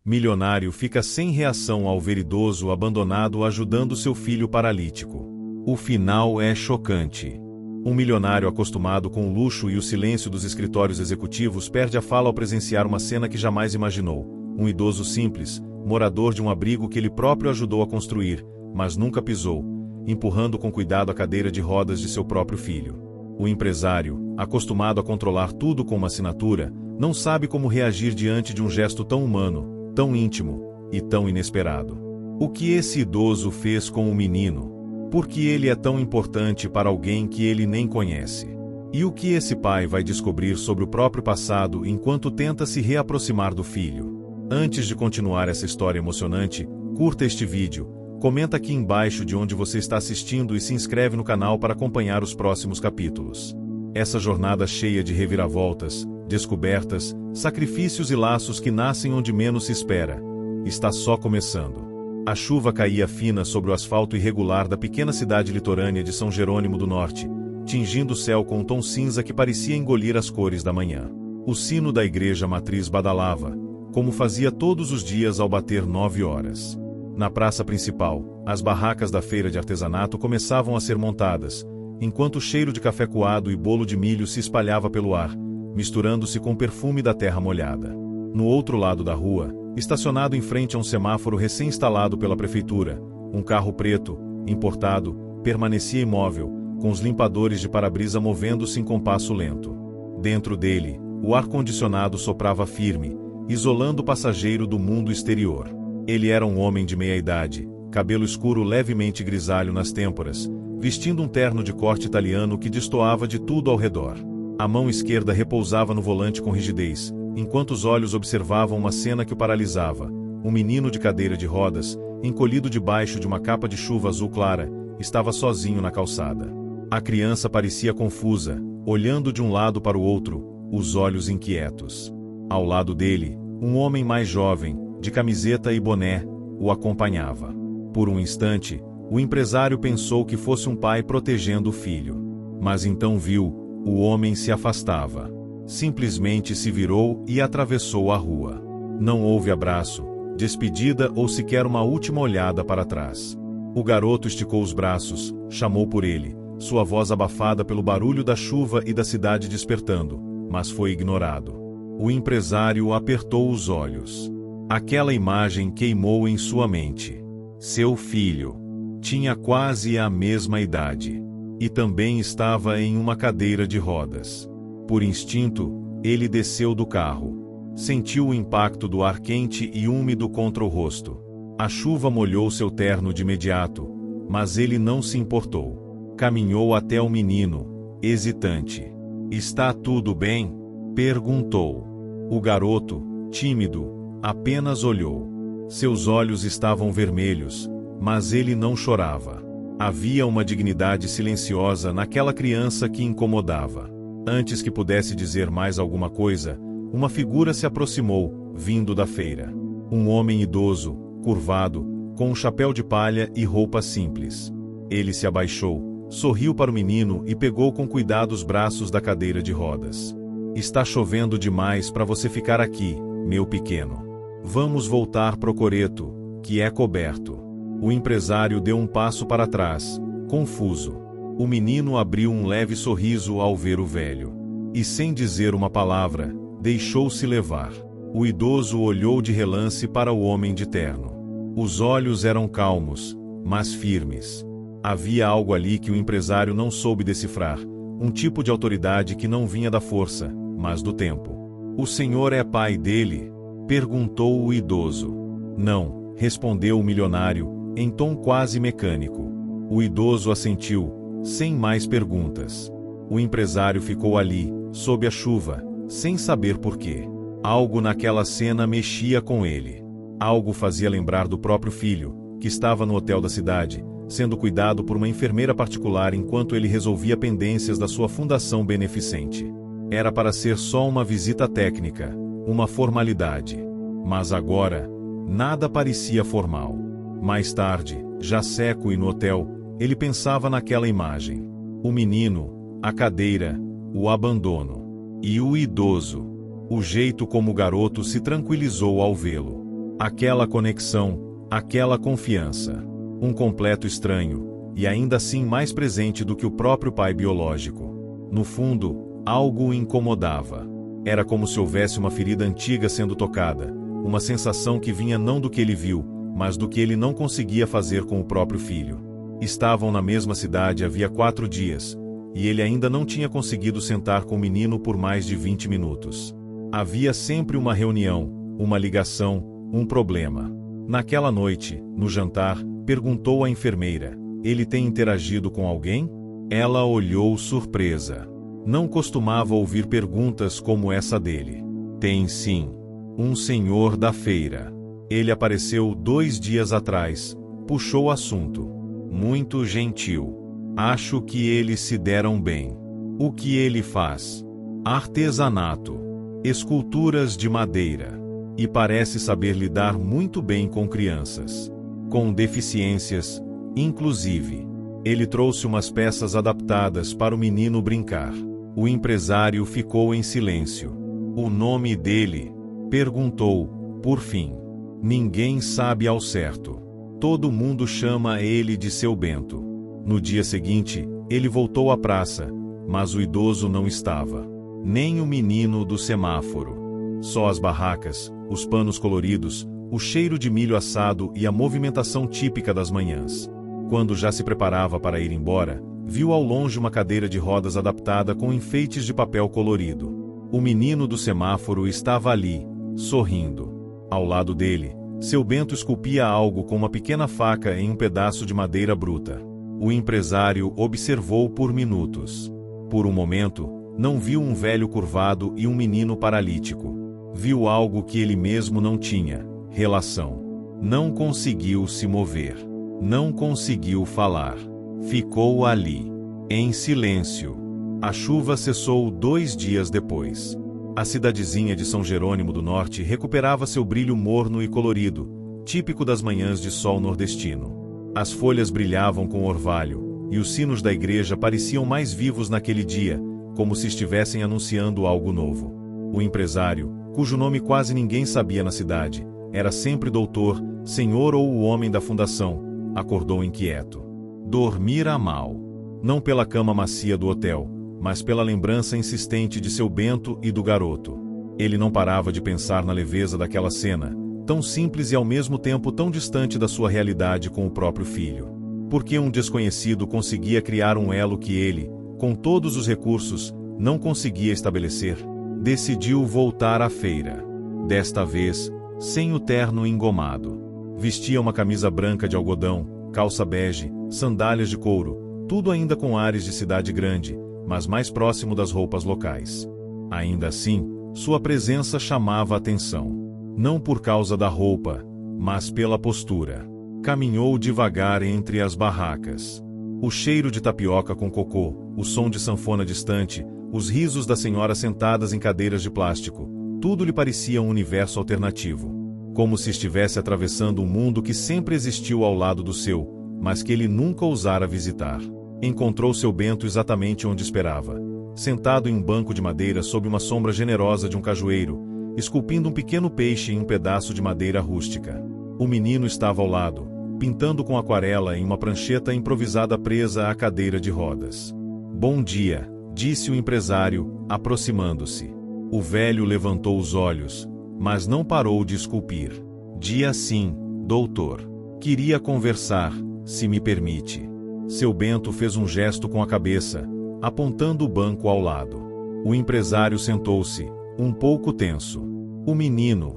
Milionário fica sem reação ao ver idoso abandonado ajudando seu filho paralítico. O final é chocante. Um milionário acostumado com o luxo e o silêncio dos escritórios executivos perde a fala ao presenciar uma cena que jamais imaginou. Um idoso simples, morador de um abrigo que ele próprio ajudou a construir, mas nunca pisou, empurrando com cuidado a cadeira de rodas de seu próprio filho. O empresário, acostumado a controlar tudo com uma assinatura, não sabe como reagir diante de um gesto tão humano, tão íntimo e tão inesperado. O que esse idoso fez com o menino? Por que ele é tão importante para alguém que ele nem conhece? E o que esse pai vai descobrir sobre o próprio passado enquanto tenta se reaproximar do filho? Antes de continuar essa história emocionante, curta este vídeo, comenta aqui embaixo de onde você está assistindo e se inscreve no canal para acompanhar os próximos capítulos. Essa jornada cheia de reviravoltas, descobertas, sacrifícios e laços que nascem onde menos se espera, está só começando. A chuva caía fina sobre o asfalto irregular da pequena cidade litorânea de São Jerônimo do Norte, tingindo o céu com um tom cinza que parecia engolir as cores da manhã. O sino da igreja matriz badalava, como fazia todos os dias ao bater 9 horas. Na praça principal, as barracas da feira de artesanato começavam a ser montadas, enquanto o cheiro de café coado e bolo de milho se espalhava pelo ar, misturando-se com o perfume da terra molhada. No outro lado da rua, estacionado em frente a um semáforo recém-instalado pela prefeitura, um carro preto, importado, permanecia imóvel, com os limpadores de para-brisa movendo-se em compasso lento. Dentro dele, o ar-condicionado soprava firme, isolando o passageiro do mundo exterior. Ele era um homem de meia-idade, cabelo escuro levemente grisalho nas têmporas, vestindo um terno de corte italiano que destoava de tudo ao redor. A mão esquerda repousava no volante com rigidez, enquanto os olhos observavam uma cena que o paralisava. Um menino de cadeira de rodas, encolhido debaixo de uma capa de chuva azul clara, estava sozinho na calçada. A criança parecia confusa, olhando de um lado para o outro, os olhos inquietos. Ao lado dele, um homem mais jovem, de camiseta e boné, o acompanhava. Por um instante, o empresário pensou que fosse um pai protegendo o filho. Mas então viu, o homem se afastava. Simplesmente se virou e atravessou a rua. Não houve abraço, despedida ou sequer uma última olhada para trás. O garoto esticou os braços, chamou por ele, sua voz abafada pelo barulho da chuva e da cidade despertando, mas foi ignorado. O empresário apertou os olhos. Aquela imagem queimou em sua mente. Seu filho tinha quase a mesma idade. E também estava em uma cadeira de rodas. Por instinto, ele desceu do carro. Sentiu o impacto do ar quente e úmido contra o rosto. A chuva molhou seu terno de imediato, mas ele não se importou. Caminhou até o menino, hesitante. "Está tudo bem?" perguntou. O garoto, tímido, apenas olhou. Seus olhos estavam vermelhos, mas ele não chorava. Havia uma dignidade silenciosa naquela criança que incomodava. Antes que pudesse dizer mais alguma coisa, uma figura se aproximou, vindo da feira. Um homem idoso, curvado, com um chapéu de palha e roupa simples. Ele se abaixou, sorriu para o menino e pegou com cuidado os braços da cadeira de rodas. "Está chovendo demais para você ficar aqui, meu pequeno. Vamos voltar pro coreto, que é coberto." O empresário deu um passo para trás, confuso. O menino abriu um leve sorriso ao ver o velho. E sem dizer uma palavra, deixou-se levar. O idoso olhou de relance para o homem de terno. Os olhos eram calmos, mas firmes. Havia algo ali que o empresário não soube decifrar, um tipo de autoridade que não vinha da força, mas do tempo. "O senhor é pai dele?" perguntou o idoso. "Não", respondeu o milionário, em tom quase mecânico. O idoso assentiu, sem mais perguntas. O empresário ficou ali, sob a chuva, sem saber porquê. Algo naquela cena mexia com ele. Algo fazia lembrar do próprio filho, que estava no hotel da cidade, sendo cuidado por uma enfermeira particular enquanto ele resolvia pendências da sua fundação beneficente. Era para ser só uma visita técnica, uma formalidade. Mas agora, nada parecia formal. Mais tarde, já seco e no hotel, ele pensava naquela imagem. O menino, a cadeira, o abandono. E o idoso. O jeito como o garoto se tranquilizou ao vê-lo. Aquela conexão, aquela confiança. Um completo estranho, e ainda assim mais presente do que o próprio pai biológico. No fundo, algo o incomodava. Era como se houvesse uma ferida antiga sendo tocada, uma sensação que vinha não do que ele viu, mas do que ele não conseguia fazer com o próprio filho. Estavam na mesma cidade havia 4 dias, e ele ainda não tinha conseguido sentar com o menino por mais de 20 minutos. Havia sempre uma reunião, uma ligação, um problema. Naquela noite, no jantar, perguntou à enfermeira: ele tem interagido com alguém? Ela olhou surpresa. Não costumava ouvir perguntas como essa dele. Tem sim. Um senhor da feira. Ele apareceu 2 dias atrás. Puxou o assunto. Muito gentil. Acho que eles se deram bem. O que ele faz? Artesanato. Esculturas de madeira. E parece saber lidar muito bem com crianças. Com deficiências, inclusive. Ele trouxe umas peças adaptadas para o menino brincar. O empresário ficou em silêncio. O nome dele? Perguntou, por fim. Ninguém sabe ao certo. Todo mundo chama ele de seu Bento. No dia seguinte, ele voltou à praça, mas o idoso não estava. Nem o menino do semáforo. Só as barracas, os panos coloridos, o cheiro de milho assado e a movimentação típica das manhãs. Quando já se preparava para ir embora, viu ao longe uma cadeira de rodas adaptada com enfeites de papel colorido. O menino do semáforo estava ali, sorrindo. Ao lado dele, seu Bento esculpia algo com uma pequena faca em um pedaço de madeira bruta. O empresário observou por minutos. Por um momento, não viu um velho curvado e um menino paralítico. Viu algo que ele mesmo não tinha: relação. Não conseguiu se mover. Não conseguiu falar. Ficou ali, em silêncio. A chuva cessou 2 dias depois. A cidadezinha de São Jerônimo do Norte recuperava seu brilho morno e colorido, típico das manhãs de sol nordestino. As folhas brilhavam com orvalho, e os sinos da igreja pareciam mais vivos naquele dia, como se estivessem anunciando algo novo. O empresário, cujo nome quase ninguém sabia na cidade, era sempre doutor, senhor ou o homem da fundação, acordou inquieto. Dormira mal. Não pela cama macia do hotel, mas pela lembrança insistente de seu Bento e do garoto. Ele não parava de pensar na leveza daquela cena, tão simples e ao mesmo tempo tão distante da sua realidade com o próprio filho. Porque um desconhecido conseguia criar um elo que ele, com todos os recursos, não conseguia estabelecer. Decidiu voltar à feira. Desta vez, sem o terno engomado. Vestia uma camisa branca de algodão, calça bege, sandálias de couro, tudo ainda com ares de cidade grande, mas mais próximo das roupas locais. Ainda assim, sua presença chamava a atenção. Não por causa da roupa, mas pela postura. Caminhou devagar entre as barracas. O cheiro de tapioca com cocô, o som de sanfona distante, os risos das senhoras sentadas em cadeiras de plástico, tudo lhe parecia um universo alternativo. Como se estivesse atravessando um mundo que sempre existiu ao lado do seu, mas que ele nunca ousara visitar. Encontrou seu Bento exatamente onde esperava, sentado em um banco de madeira sob uma sombra generosa de um cajueiro, esculpindo um pequeno peixe em um pedaço de madeira rústica. O menino estava ao lado, pintando com aquarela em uma prancheta improvisada presa à cadeira de rodas. Bom dia, disse o empresário, aproximando-se. O velho levantou os olhos, mas não parou de esculpir. Dia sim, doutor. Queria conversar, se me permite. Seu Bento fez um gesto com a cabeça, apontando o banco ao lado. O empresário sentou-se, um pouco tenso. O menino.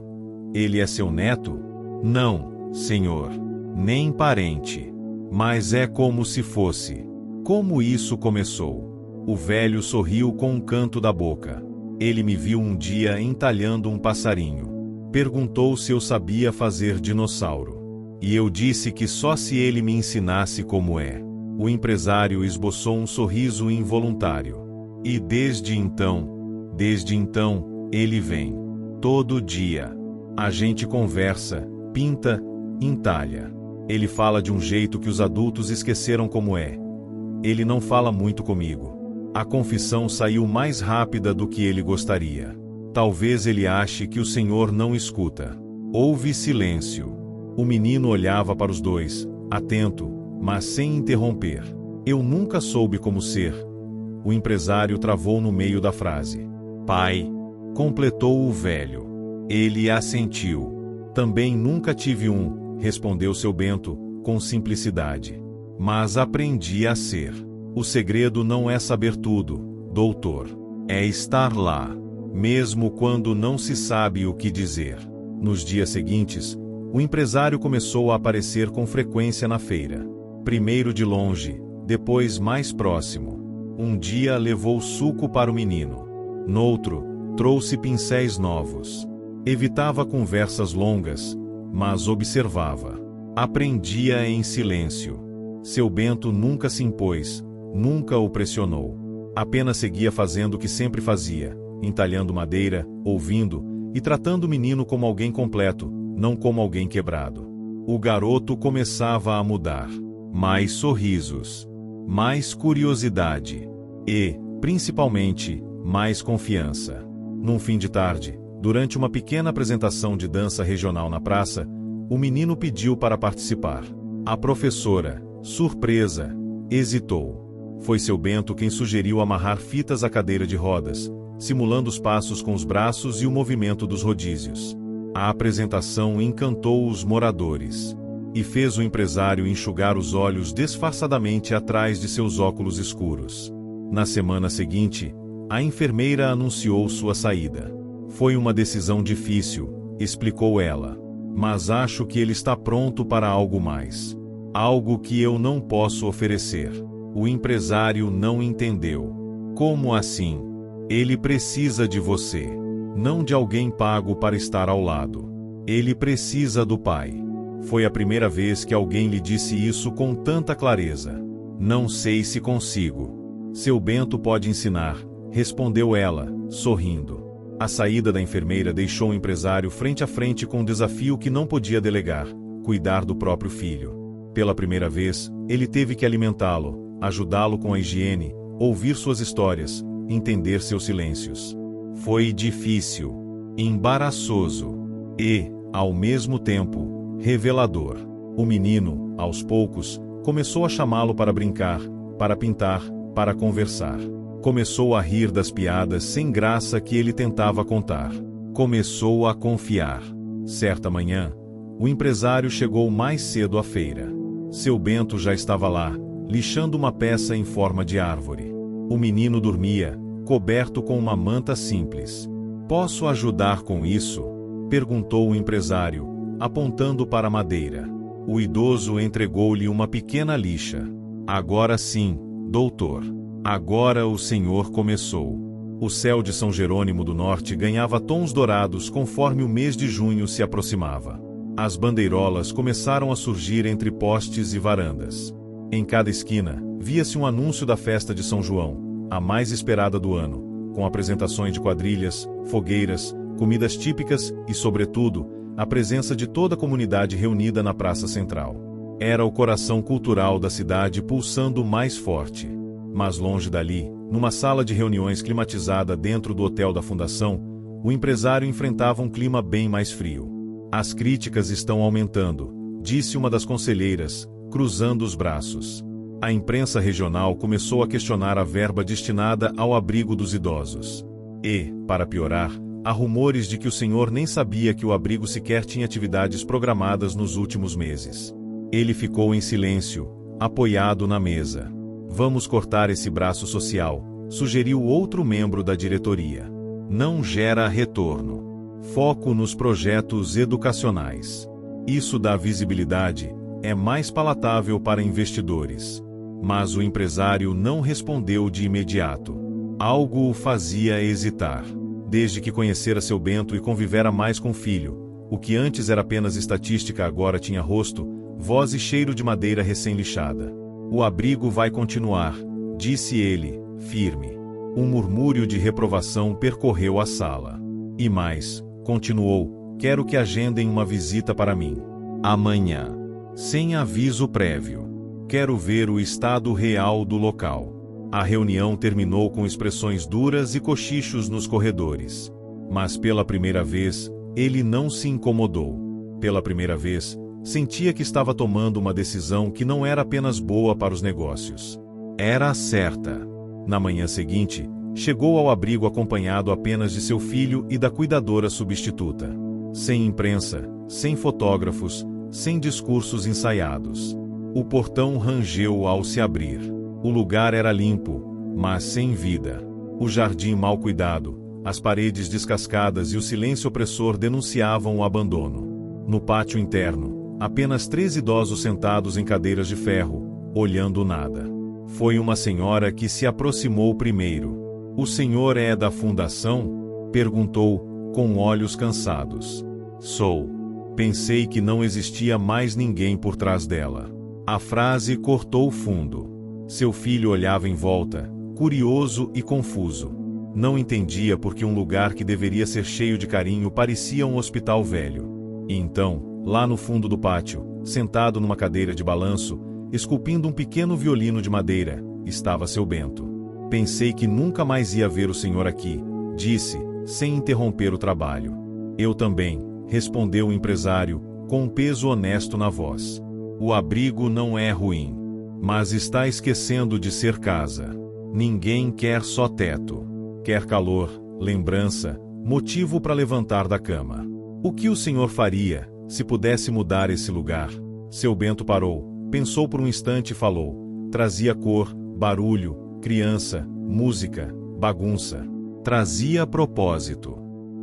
Ele é seu neto? Não, senhor. Nem parente. Mas é como se fosse. Como isso começou? O velho sorriu com um canto da boca. Ele me viu um dia entalhando um passarinho. Perguntou se eu sabia fazer dinossauro. E eu disse que só se ele me ensinasse como é. O empresário esboçou um sorriso involuntário. E desde então, ele vem. Todo dia. A gente conversa, pinta, entalha. Ele fala de um jeito que os adultos esqueceram como é. Ele não fala muito comigo. A confissão saiu mais rápida do que ele gostaria. Talvez ele ache que o senhor não escuta. Houve silêncio. O menino olhava para os dois, atento, mas sem interromper. Eu nunca soube como ser. O empresário travou no meio da frase. Pai, completou o velho. Ele assentiu. Também nunca tive um, respondeu seu Bento, com simplicidade. Mas aprendi a ser. O segredo não é saber tudo, doutor. É estar lá, mesmo quando não se sabe o que dizer. Nos dias seguintes, o empresário começou a aparecer com frequência na feira. Primeiro de longe, depois mais próximo. Um dia levou suco para o menino. Noutro, trouxe pincéis novos. Evitava conversas longas, mas observava. Aprendia em silêncio. Seu Bento nunca se impôs, nunca o pressionou. Apenas seguia fazendo o que sempre fazia, entalhando madeira, ouvindo, e tratando o menino como alguém completo, não como alguém quebrado. O garoto começava a mudar. Mais sorrisos, mais curiosidade e, principalmente, mais confiança. Num fim de tarde, durante uma pequena apresentação de dança regional na praça, o menino pediu para participar. A professora, surpresa, hesitou. Foi seu Bento quem sugeriu amarrar fitas à cadeira de rodas, simulando os passos com os braços e o movimento dos rodízios. A apresentação encantou os moradores e fez o empresário enxugar os olhos disfarçadamente atrás de seus óculos escuros. Na semana seguinte, a enfermeira anunciou sua saída. Foi uma decisão difícil, explicou ela. Mas acho que ele está pronto para algo mais. Algo que eu não posso oferecer. O empresário não entendeu. Como assim? Ele precisa de você. Não de alguém pago para estar ao lado. Ele precisa do pai. Foi a primeira vez que alguém lhe disse isso com tanta clareza. Não sei se consigo. Seu Bento pode ensinar, respondeu ela, sorrindo. A saída da enfermeira deixou o empresário frente a frente com um desafio que não podia delegar: cuidar do próprio filho. Pela primeira vez, ele teve que alimentá-lo, ajudá-lo com a higiene, ouvir suas histórias, entender seus silêncios. Foi difícil, embaraçoso e, ao mesmo tempo, revelador. O menino, aos poucos, começou a chamá-lo para brincar, para pintar, para conversar. Começou a rir das piadas sem graça que ele tentava contar. Começou a confiar. Certa manhã, o empresário chegou mais cedo à feira. Seu Bento já estava lá, lixando uma peça em forma de árvore. O menino dormia, coberto com uma manta simples. Posso ajudar com isso? Perguntou o empresário, apontando para a madeira. O idoso entregou-lhe uma pequena lixa. Agora sim, doutor. Agora o Senhor começou. O céu de São Jerônimo do Norte ganhava tons dourados conforme o mês de junho se aproximava. As bandeirolas começaram a surgir entre postes e varandas. Em cada esquina, via-se um anúncio da festa de São João, a mais esperada do ano, com apresentações de quadrilhas, fogueiras, comidas típicas e, sobretudo, a presença de toda a comunidade reunida na Praça Central. Era o coração cultural da cidade pulsando mais forte. Mas longe dali, numa sala de reuniões climatizada dentro do hotel da Fundação, o empresário enfrentava um clima bem mais frio. As críticas estão aumentando, disse uma das conselheiras, cruzando os braços. A imprensa regional começou a questionar a verba destinada ao abrigo dos idosos. E, para piorar, há rumores de que o senhor nem sabia que o abrigo sequer tinha atividades programadas nos últimos meses. Ele ficou em silêncio, apoiado na mesa. Vamos cortar esse braço social, sugeriu outro membro da diretoria. Não gera retorno. Foco nos projetos educacionais. Isso dá visibilidade, é mais palatável para investidores. Mas o empresário não respondeu de imediato. Algo o fazia hesitar. Desde que conhecera seu Bento e convivera mais com o filho, o que antes era apenas estatística agora tinha rosto, voz e cheiro de madeira recém-lixada. O abrigo vai continuar, disse ele, firme. Um murmúrio de reprovação percorreu a sala. E mais, continuou, quero que agendem uma visita para mim. Amanhã. Sem aviso prévio. Quero ver o estado real do local. A reunião terminou com expressões duras e cochichos nos corredores. Mas pela primeira vez, ele não se incomodou. Pela primeira vez, sentia que estava tomando uma decisão que não era apenas boa para os negócios. Era a certa. Na manhã seguinte, chegou ao abrigo acompanhado apenas de seu filho e da cuidadora substituta. Sem imprensa, sem fotógrafos, sem discursos ensaiados. O portão rangeu ao se abrir. O lugar era limpo, mas sem vida. O jardim mal cuidado, as paredes descascadas e o silêncio opressor denunciavam o abandono. No pátio interno, apenas 3 idosos sentados em cadeiras de ferro, olhando nada. Foi uma senhora que se aproximou primeiro. "O senhor é da fundação?" perguntou, com olhos cansados. "Sou." Pensei que não existia mais ninguém por trás dela. A frase cortou fundo. Seu filho olhava em volta, curioso e confuso. Não entendia por que um lugar que deveria ser cheio de carinho parecia um hospital velho. E então, lá no fundo do pátio, sentado numa cadeira de balanço, esculpindo um pequeno violino de madeira, estava seu Bento. "Pensei que nunca mais ia ver o senhor aqui", disse, sem interromper o trabalho. "Eu também", respondeu o empresário, com um peso honesto na voz. "O abrigo não é ruim, mas está esquecendo de ser casa. Ninguém quer só teto. Quer calor, lembrança, motivo para levantar da cama. O que o senhor faria, se pudesse mudar esse lugar?" Seu Bento parou, pensou por um instante e falou. Trazia cor, barulho, criança, música, bagunça. Trazia propósito.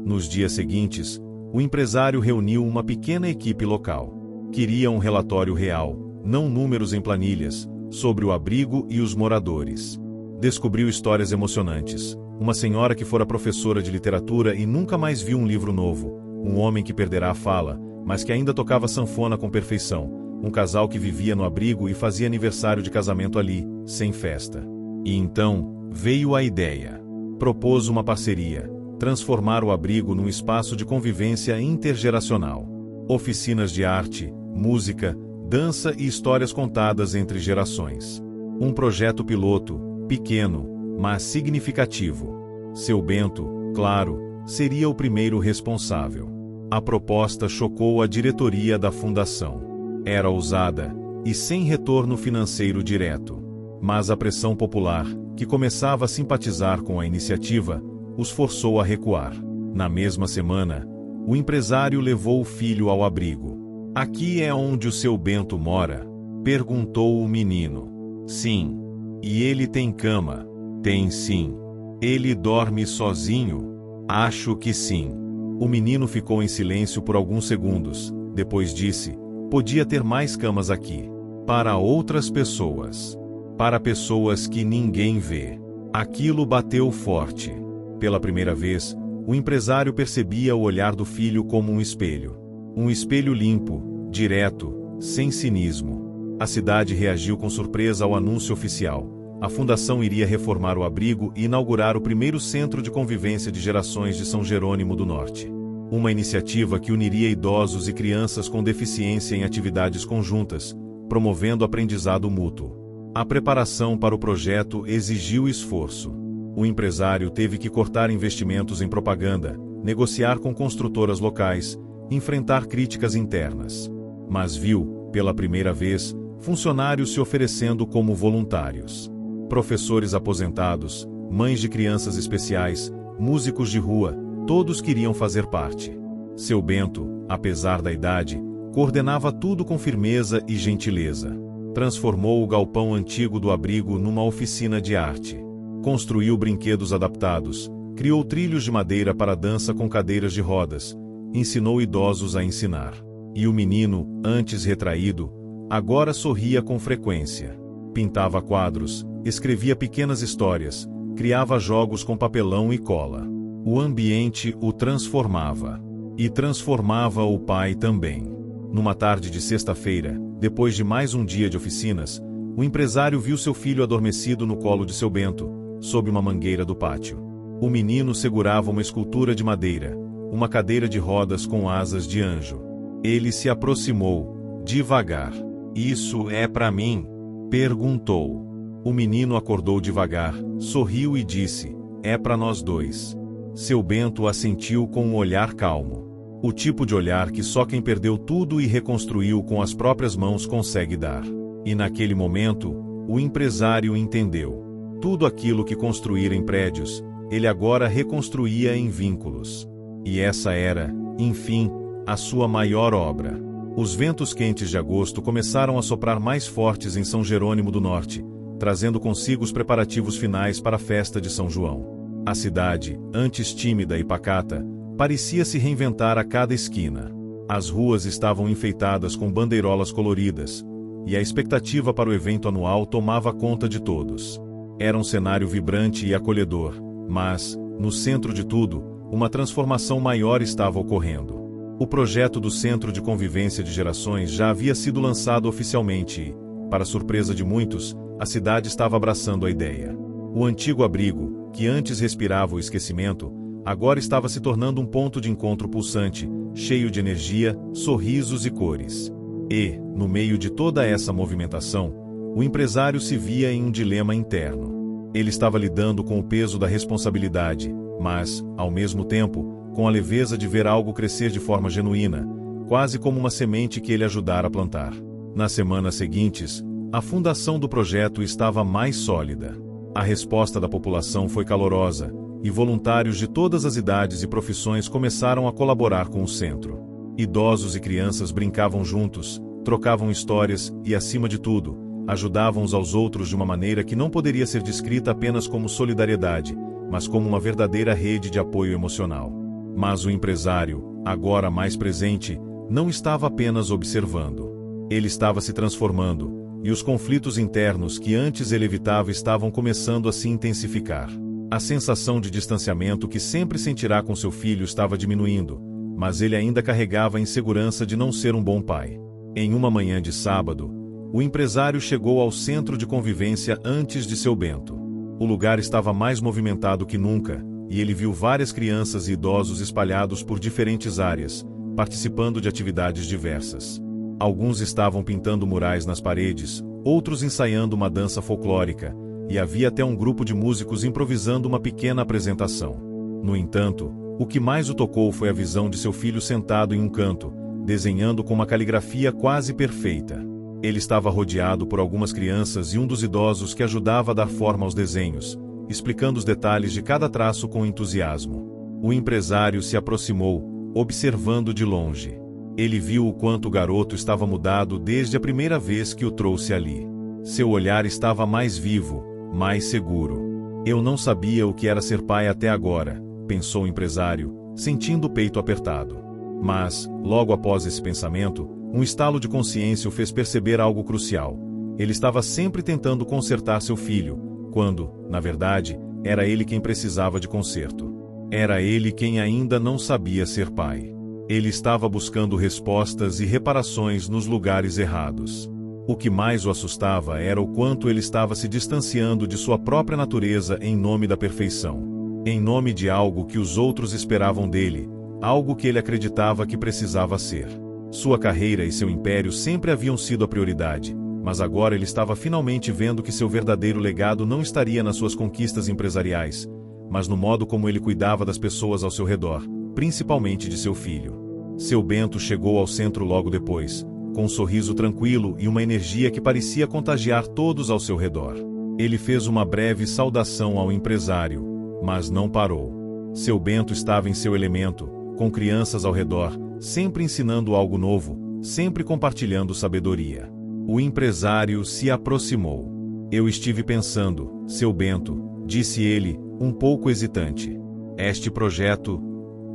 Nos dias seguintes, o empresário reuniu uma pequena equipe local. Queria um relatório real, não números em planilhas, sobre o abrigo e os moradores. Descobriu histórias emocionantes. Uma senhora que fora professora de literatura e nunca mais viu um livro novo. Um homem que perderá a fala, mas que ainda tocava sanfona com perfeição. Um casal que vivia no abrigo e fazia aniversário de casamento ali, sem festa. E então, veio a ideia. Propôs uma parceria. Transformar o abrigo num espaço de convivência intergeracional. Oficinas de arte, música, dança e histórias contadas entre gerações. Um projeto piloto, pequeno, mas significativo. Seu Bento, claro, seria o primeiro responsável. A proposta chocou a diretoria da fundação. Era ousada e sem retorno financeiro direto. Mas a pressão popular, que começava a simpatizar com a iniciativa, os forçou a recuar. Na mesma semana, o empresário levou o filho ao abrigo. "Aqui é onde o seu Bento mora?" perguntou o menino. "Sim." "E ele tem cama?" "Tem sim." "Ele dorme sozinho?" "Acho que sim." O menino ficou em silêncio por alguns segundos, depois disse, "Podia ter mais camas aqui. Para outras pessoas. Para pessoas que ninguém vê." Aquilo bateu forte. Pela primeira vez, o empresário percebia o olhar do filho como um espelho. Um espelho limpo, direto, sem cinismo. A cidade reagiu com surpresa ao anúncio oficial. A fundação iria reformar o abrigo e inaugurar o primeiro centro de convivência de gerações de São Jerônimo do Norte. Uma iniciativa que uniria idosos e crianças com deficiência em atividades conjuntas, promovendo aprendizado mútuo. A preparação para o projeto exigiu esforço. O empresário teve que cortar investimentos em propaganda, negociar com construtoras locais, enfrentar críticas internas. Mas viu, pela primeira vez, funcionários se oferecendo como voluntários. Professores aposentados, mães de crianças especiais, músicos de rua, todos queriam fazer parte. Seu Bento, apesar da idade, coordenava tudo com firmeza e gentileza. Transformou o galpão antigo do abrigo numa oficina de arte. Construiu brinquedos adaptados, criou trilhos de madeira para dança com cadeiras de rodas, ensinou idosos a ensinar. E o menino, antes retraído, agora sorria com frequência. Pintava quadros, escrevia pequenas histórias, criava jogos com papelão e cola. O ambiente o transformava. E transformava o pai também. Numa tarde de sexta-feira, depois de mais um dia de oficinas, o empresário viu seu filho adormecido no colo de seu Bento, sob uma mangueira do pátio. O menino segurava uma escultura de madeira, uma cadeira de rodas com asas de anjo. Ele se aproximou, devagar. "Isso é para mim?" perguntou. O menino acordou devagar, sorriu e disse, "É para nós dois." Seu Bento assentiu com um olhar calmo. O tipo de olhar que só quem perdeu tudo e reconstruiu com as próprias mãos consegue dar. E naquele momento, o empresário entendeu. Tudo aquilo que construíra em prédios, ele agora reconstruía em vínculos. E essa era, enfim, a sua maior obra. Os ventos quentes de agosto começaram a soprar mais fortes em São Jerônimo do Norte, trazendo consigo os preparativos finais para a festa de São João. A cidade, antes tímida e pacata, parecia se reinventar a cada esquina. As ruas estavam enfeitadas com bandeirolas coloridas, e a expectativa para o evento anual tomava conta de todos. Era um cenário vibrante e acolhedor, mas, no centro de tudo, uma transformação maior estava ocorrendo. O projeto do Centro de Convivência de Gerações já havia sido lançado oficialmente e, para surpresa de muitos, a cidade estava abraçando a ideia. O antigo abrigo, que antes respirava o esquecimento, agora estava se tornando um ponto de encontro pulsante, cheio de energia, sorrisos e cores. E, no meio de toda essa movimentação, o empresário se via em um dilema interno. Ele estava lidando com o peso da responsabilidade, mas, ao mesmo tempo, com a leveza de ver algo crescer de forma genuína, quase como uma semente que ele ajudara a plantar. Nas semanas seguintes, a fundação do projeto estava mais sólida. A resposta da população foi calorosa, e voluntários de todas as idades e profissões começaram a colaborar com o centro. Idosos e crianças brincavam juntos, trocavam histórias e, acima de tudo, ajudavam uns aos outros de uma maneira que não poderia ser descrita apenas como solidariedade, mas como uma verdadeira rede de apoio emocional. Mas o empresário, agora mais presente, não estava apenas observando. Ele estava se transformando, e os conflitos internos que antes ele evitava estavam começando a se intensificar. A sensação de distanciamento que sempre sentirá com seu filho estava diminuindo, mas ele ainda carregava a insegurança de não ser um bom pai. Em uma manhã de sábado, o empresário chegou ao centro de convivência antes de seu Bento. O lugar estava mais movimentado que nunca, e ele viu várias crianças e idosos espalhados por diferentes áreas, participando de atividades diversas. Alguns estavam pintando murais nas paredes, outros ensaiando uma dança folclórica, e havia até um grupo de músicos improvisando uma pequena apresentação. No entanto, o que mais o tocou foi a visão de seu filho sentado em um canto, desenhando com uma caligrafia quase perfeita. Ele estava rodeado por algumas crianças e um dos idosos que ajudava a dar forma aos desenhos, explicando os detalhes de cada traço com entusiasmo. O empresário se aproximou, observando de longe. Ele viu o quanto o garoto estava mudado desde a primeira vez que o trouxe ali. Seu olhar estava mais vivo, mais seguro. Eu não sabia o que era ser pai até agora, pensou o empresário, sentindo o peito apertado. Mas, logo após esse pensamento, um estalo de consciência o fez perceber algo crucial. Ele estava sempre tentando consertar seu filho, quando, na verdade, era ele quem precisava de conserto. Era ele quem ainda não sabia ser pai. Ele estava buscando respostas e reparações nos lugares errados. O que mais o assustava era o quanto ele estava se distanciando de sua própria natureza em nome da perfeição. Em nome de algo que os outros esperavam dele, algo que ele acreditava que precisava ser. Sua carreira e seu império sempre haviam sido a prioridade, mas agora ele estava finalmente vendo que seu verdadeiro legado não estaria nas suas conquistas empresariais, mas no modo como ele cuidava das pessoas ao seu redor, principalmente de seu filho. Seu Bento chegou ao centro logo depois, com um sorriso tranquilo e uma energia que parecia contagiar todos ao seu redor. Ele fez uma breve saudação ao empresário, mas não parou. Seu Bento estava em seu elemento, com crianças ao redor, sempre ensinando algo novo, sempre compartilhando sabedoria. O empresário se aproximou. Eu estive pensando, seu Bento, disse ele, um pouco hesitante. Este projeto,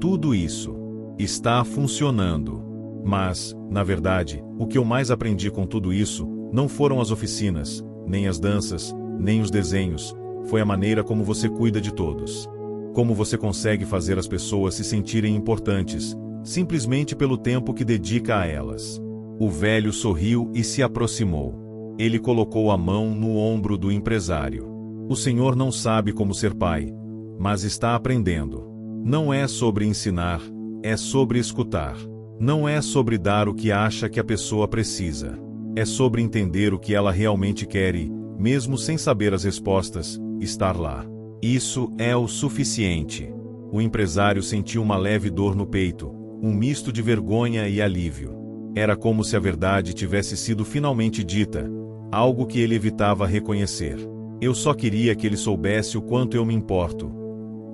tudo isso, está funcionando. Mas, na verdade, o que eu mais aprendi com tudo isso, não foram as oficinas, nem as danças, nem os desenhos, foi a maneira como você cuida de todos. Como você consegue fazer as pessoas se sentirem importantes, simplesmente pelo tempo que dedica a elas. O velho sorriu e se aproximou. Ele colocou a mão no ombro do empresário. O senhor não sabe como ser pai, mas está aprendendo. Não é sobre ensinar, é sobre escutar. Não é sobre dar o que acha que a pessoa precisa. É sobre entender o que ela realmente quer e, mesmo sem saber as respostas, estar lá. Isso é o suficiente. O empresário sentiu uma leve dor no peito, um misto de vergonha e alívio. Era como se a verdade tivesse sido finalmente dita, algo que ele evitava reconhecer. Eu só queria que ele soubesse o quanto eu me importo.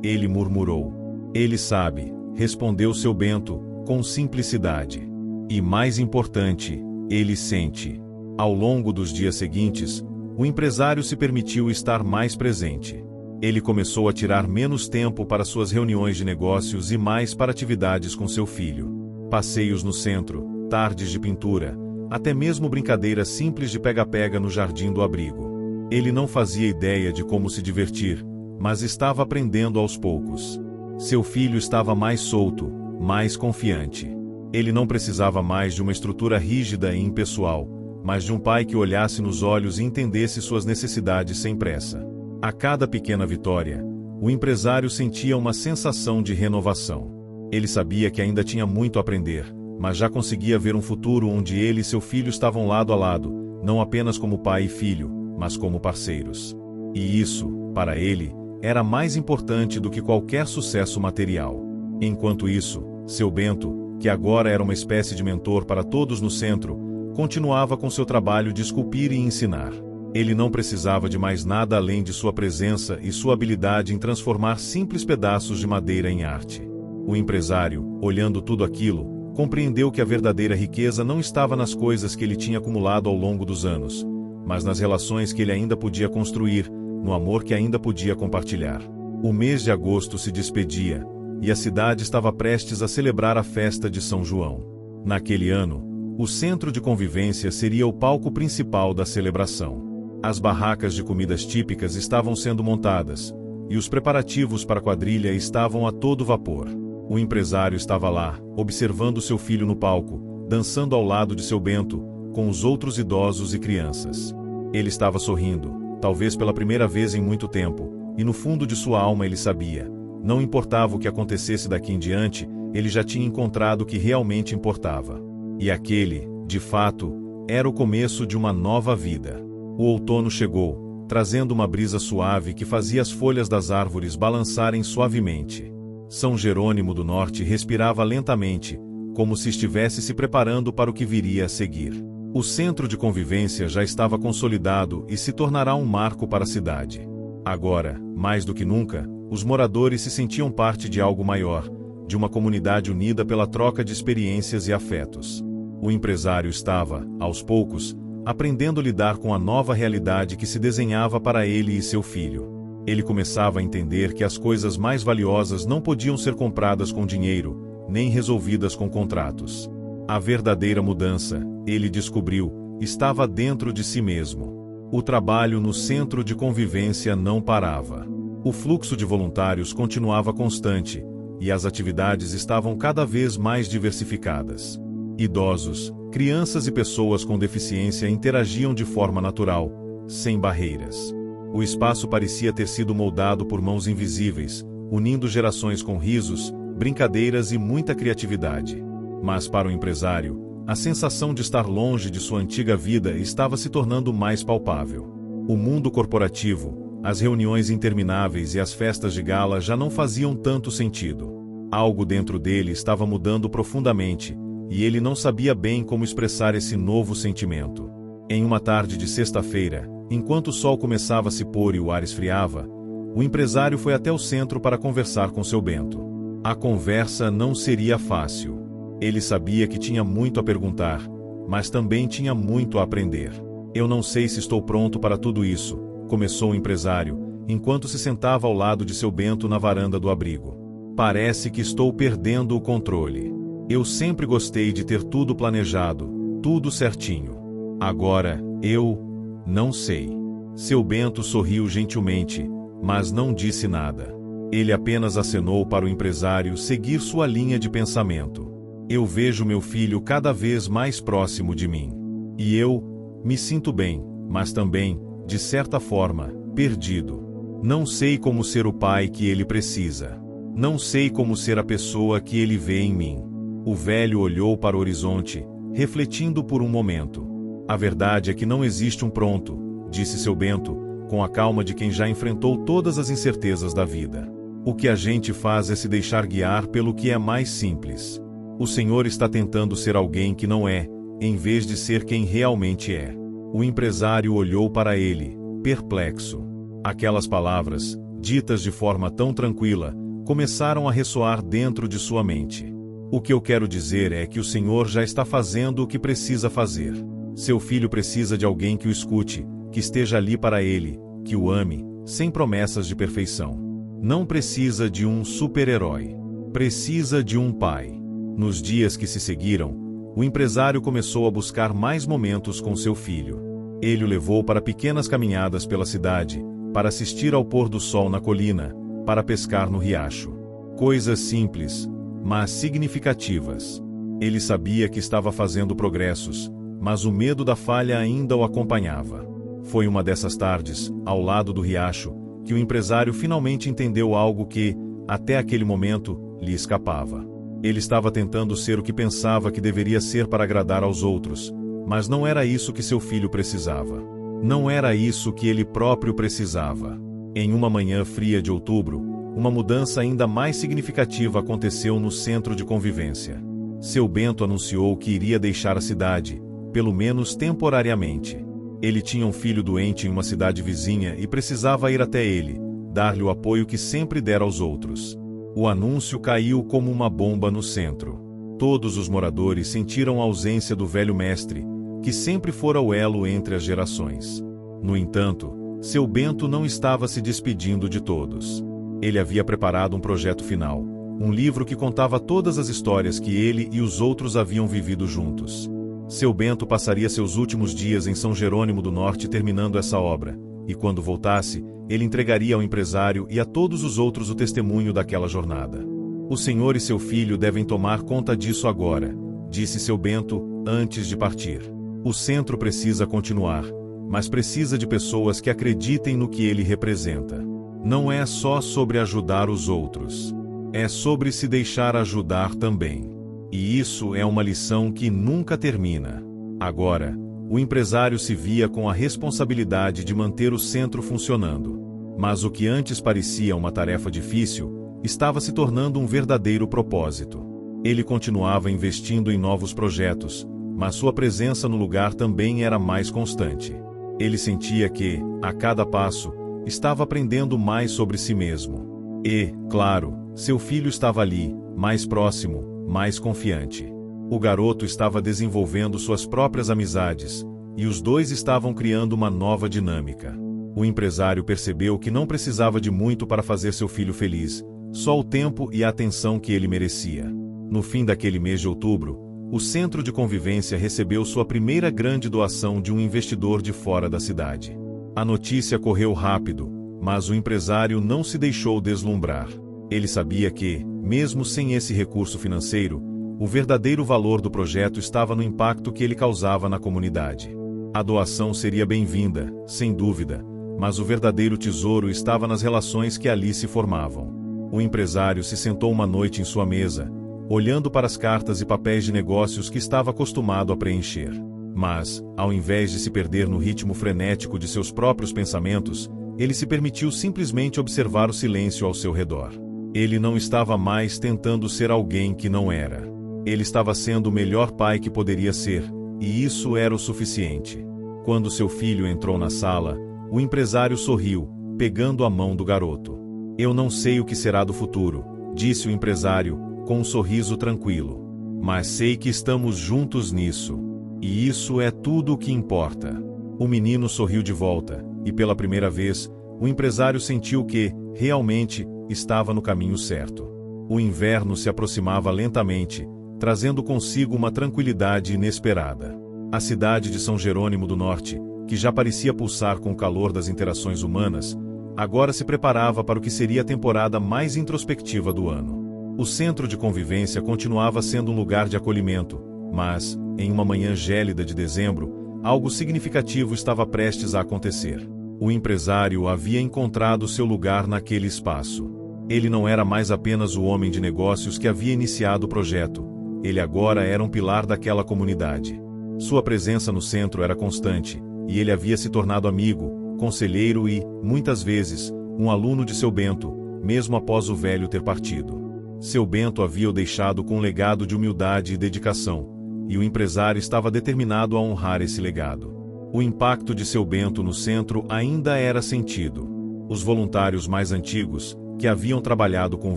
Ele murmurou. Ele sabe, respondeu seu Bento, com simplicidade. E mais importante, ele sente. Ao longo dos dias seguintes, o empresário se permitiu estar mais presente. Ele começou a tirar menos tempo para suas reuniões de negócios e mais para atividades com seu filho. Passeios no centro, tardes de pintura, até mesmo brincadeiras simples de pega-pega no jardim do abrigo. Ele não fazia ideia de como se divertir, mas estava aprendendo aos poucos. Seu filho estava mais solto, mais confiante. Ele não precisava mais de uma estrutura rígida e impessoal, mas de um pai que olhasse nos olhos e entendesse suas necessidades sem pressa. A cada pequena vitória, o empresário sentia uma sensação de renovação. Ele sabia que ainda tinha muito a aprender, mas já conseguia ver um futuro onde ele e seu filho estavam lado a lado, não apenas como pai e filho, mas como parceiros. E isso, para ele, era mais importante do que qualquer sucesso material. Enquanto isso, seu Bento, que agora era uma espécie de mentor para todos no centro, continuava com seu trabalho de esculpir e ensinar. Ele não precisava de mais nada além de sua presença e sua habilidade em transformar simples pedaços de madeira em arte. O empresário, olhando tudo aquilo, compreendeu que a verdadeira riqueza não estava nas coisas que ele tinha acumulado ao longo dos anos, mas nas relações que ele ainda podia construir, no amor que ainda podia compartilhar. O mês de agosto se despedia, e a cidade estava prestes a celebrar a festa de São João. Naquele ano, o centro de convivência seria o palco principal da celebração. As barracas de comidas típicas estavam sendo montadas, e os preparativos para a quadrilha estavam a todo vapor. O empresário estava lá, observando seu filho no palco, dançando ao lado de seu Bento, com os outros idosos e crianças. Ele estava sorrindo, talvez pela primeira vez em muito tempo, e no fundo de sua alma ele sabia, não importava o que acontecesse daqui em diante, ele já tinha encontrado o que realmente importava. E aquele, de fato, era o começo de uma nova vida. O outono chegou, trazendo uma brisa suave que fazia as folhas das árvores balançarem suavemente. São Jerônimo do Norte respirava lentamente, como se estivesse se preparando para o que viria a seguir. O centro de convivência já estava consolidado e se tornará um marco para a cidade. Agora, mais do que nunca, os moradores se sentiam parte de algo maior, de uma comunidade unida pela troca de experiências e afetos. O empresário estava, aos poucos, aprendendo a lidar com a nova realidade que se desenhava para ele e seu filho. Ele começava a entender que as coisas mais valiosas não podiam ser compradas com dinheiro, nem resolvidas com contratos. A verdadeira mudança, ele descobriu, estava dentro de si mesmo. O trabalho no centro de convivência não parava. O fluxo de voluntários continuava constante, e as atividades estavam cada vez mais diversificadas. Idosos, crianças e pessoas com deficiência interagiam de forma natural, sem barreiras. O espaço parecia ter sido moldado por mãos invisíveis, unindo gerações com risos, brincadeiras e muita criatividade. Mas para o empresário, a sensação de estar longe de sua antiga vida estava se tornando mais palpável. O mundo corporativo, as reuniões intermináveis e as festas de gala já não faziam tanto sentido. Algo dentro dele estava mudando profundamente, e ele não sabia bem como expressar esse novo sentimento. Em uma tarde de sexta-feira, enquanto o sol começava a se pôr e o ar esfriava, o empresário foi até o centro para conversar com seu Bento. A conversa não seria fácil. Ele sabia que tinha muito a perguntar, mas também tinha muito a aprender. Eu não sei se estou pronto para tudo isso, começou o empresário, enquanto se sentava ao lado de seu Bento na varanda do abrigo. Parece que estou perdendo o controle. Eu sempre gostei de ter tudo planejado, tudo certinho. Agora, eu não sei. Seu Bento sorriu gentilmente, mas não disse nada. Ele apenas acenou para o empresário seguir sua linha de pensamento. Eu vejo meu filho cada vez mais próximo de mim. E eu me sinto bem, mas também, de certa forma, perdido. Não sei como ser o pai que ele precisa. Não sei como ser a pessoa que ele vê em mim. O velho olhou para o horizonte, refletindo por um momento. A verdade é que não existe um pronto, disse seu Bento, com a calma de quem já enfrentou todas as incertezas da vida. O que a gente faz é se deixar guiar pelo que é mais simples. O Senhor está tentando ser alguém que não é, em vez de ser quem realmente é. O empresário olhou para ele, perplexo. Aquelas palavras, ditas de forma tão tranquila, começaram a ressoar dentro de sua mente. O que eu quero dizer é que o Senhor já está fazendo o que precisa fazer. Seu filho precisa de alguém que o escute, que esteja ali para ele, que o ame, sem promessas de perfeição. Não precisa de um super-herói. Precisa de um pai. Nos dias que se seguiram, o empresário começou a buscar mais momentos com seu filho. Ele o levou para pequenas caminhadas pela cidade, para assistir ao pôr do sol na colina, para pescar no riacho. Coisas simples, mas significativas. Ele sabia que estava fazendo progressos, mas o medo da falha ainda o acompanhava. Foi uma dessas tardes, ao lado do riacho, que o empresário finalmente entendeu algo que, até aquele momento, lhe escapava. Ele estava tentando ser o que pensava que deveria ser para agradar aos outros, mas não era isso que seu filho precisava. Não era isso que ele próprio precisava. Em uma manhã fria de outubro, uma mudança ainda mais significativa aconteceu no centro de convivência. Seu Bento anunciou que iria deixar a cidade, pelo menos temporariamente. Ele tinha um filho doente em uma cidade vizinha e precisava ir até ele, dar-lhe o apoio que sempre dera aos outros. O anúncio caiu como uma bomba no centro. Todos os moradores sentiram a ausência do velho mestre, que sempre fora o elo entre as gerações. No entanto, seu Bento não estava se despedindo de todos. Ele havia preparado um projeto final, um livro que contava todas as histórias que ele e os outros haviam vivido juntos. Seu Bento passaria seus últimos dias em São Jerônimo do Norte terminando essa obra, e quando voltasse, ele entregaria ao empresário e a todos os outros o testemunho daquela jornada. O senhor e seu filho devem tomar conta disso agora, disse seu Bento, antes de partir. O centro precisa continuar, mas precisa de pessoas que acreditem no que ele representa. Não é só sobre ajudar os outros. É sobre se deixar ajudar também. E isso é uma lição que nunca termina. Agora, o empresário se via com a responsabilidade de manter o centro funcionando. Mas o que antes parecia uma tarefa difícil, estava se tornando um verdadeiro propósito. Ele continuava investindo em novos projetos, mas sua presença no lugar também era mais constante. Ele sentia que, a cada passo, estava aprendendo mais sobre si mesmo. E, claro, seu filho estava ali, mais próximo, mais confiante. O garoto estava desenvolvendo suas próprias amizades, e os dois estavam criando uma nova dinâmica. O empresário percebeu que não precisava de muito para fazer seu filho feliz, só o tempo e a atenção que ele merecia. No fim daquele mês de outubro, o centro de convivência recebeu sua primeira grande doação de um investidor de fora da cidade. A notícia correu rápido, mas o empresário não se deixou deslumbrar. Ele sabia que, mesmo sem esse recurso financeiro, o verdadeiro valor do projeto estava no impacto que ele causava na comunidade. A doação seria bem-vinda, sem dúvida, mas o verdadeiro tesouro estava nas relações que ali se formavam. O empresário se sentou uma noite em sua mesa, olhando para as cartas e papéis de negócios que estava acostumado a preencher. Mas, ao invés de se perder no ritmo frenético de seus próprios pensamentos, ele se permitiu simplesmente observar o silêncio ao seu redor. Ele não estava mais tentando ser alguém que não era. Ele estava sendo o melhor pai que poderia ser, e isso era o suficiente. Quando seu filho entrou na sala, o empresário sorriu, pegando a mão do garoto. "Eu não sei o que será do futuro", disse o empresário, com um sorriso tranquilo. "Mas sei que estamos juntos nisso. E isso é tudo o que importa." O menino sorriu de volta, e pela primeira vez, o empresário sentiu que, realmente, estava no caminho certo. O inverno se aproximava lentamente, trazendo consigo uma tranquilidade inesperada. A cidade de São Jerônimo do Norte, que já parecia pulsar com o calor das interações humanas, agora se preparava para o que seria a temporada mais introspectiva do ano. O centro de convivência continuava sendo um lugar de acolhimento, mas, em uma manhã gélida de dezembro, algo significativo estava prestes a acontecer. O empresário havia encontrado seu lugar naquele espaço. Ele não era mais apenas o homem de negócios que havia iniciado o projeto. Ele agora era um pilar daquela comunidade. Sua presença no centro era constante, e ele havia se tornado amigo, conselheiro e, muitas vezes, um aluno de seu Bento, mesmo após o velho ter partido. Seu Bento havia o deixado com um legado de humildade e dedicação, e o empresário estava determinado a honrar esse legado. O impacto de Seu Bento no centro ainda era sentido. Os voluntários mais antigos, que haviam trabalhado com o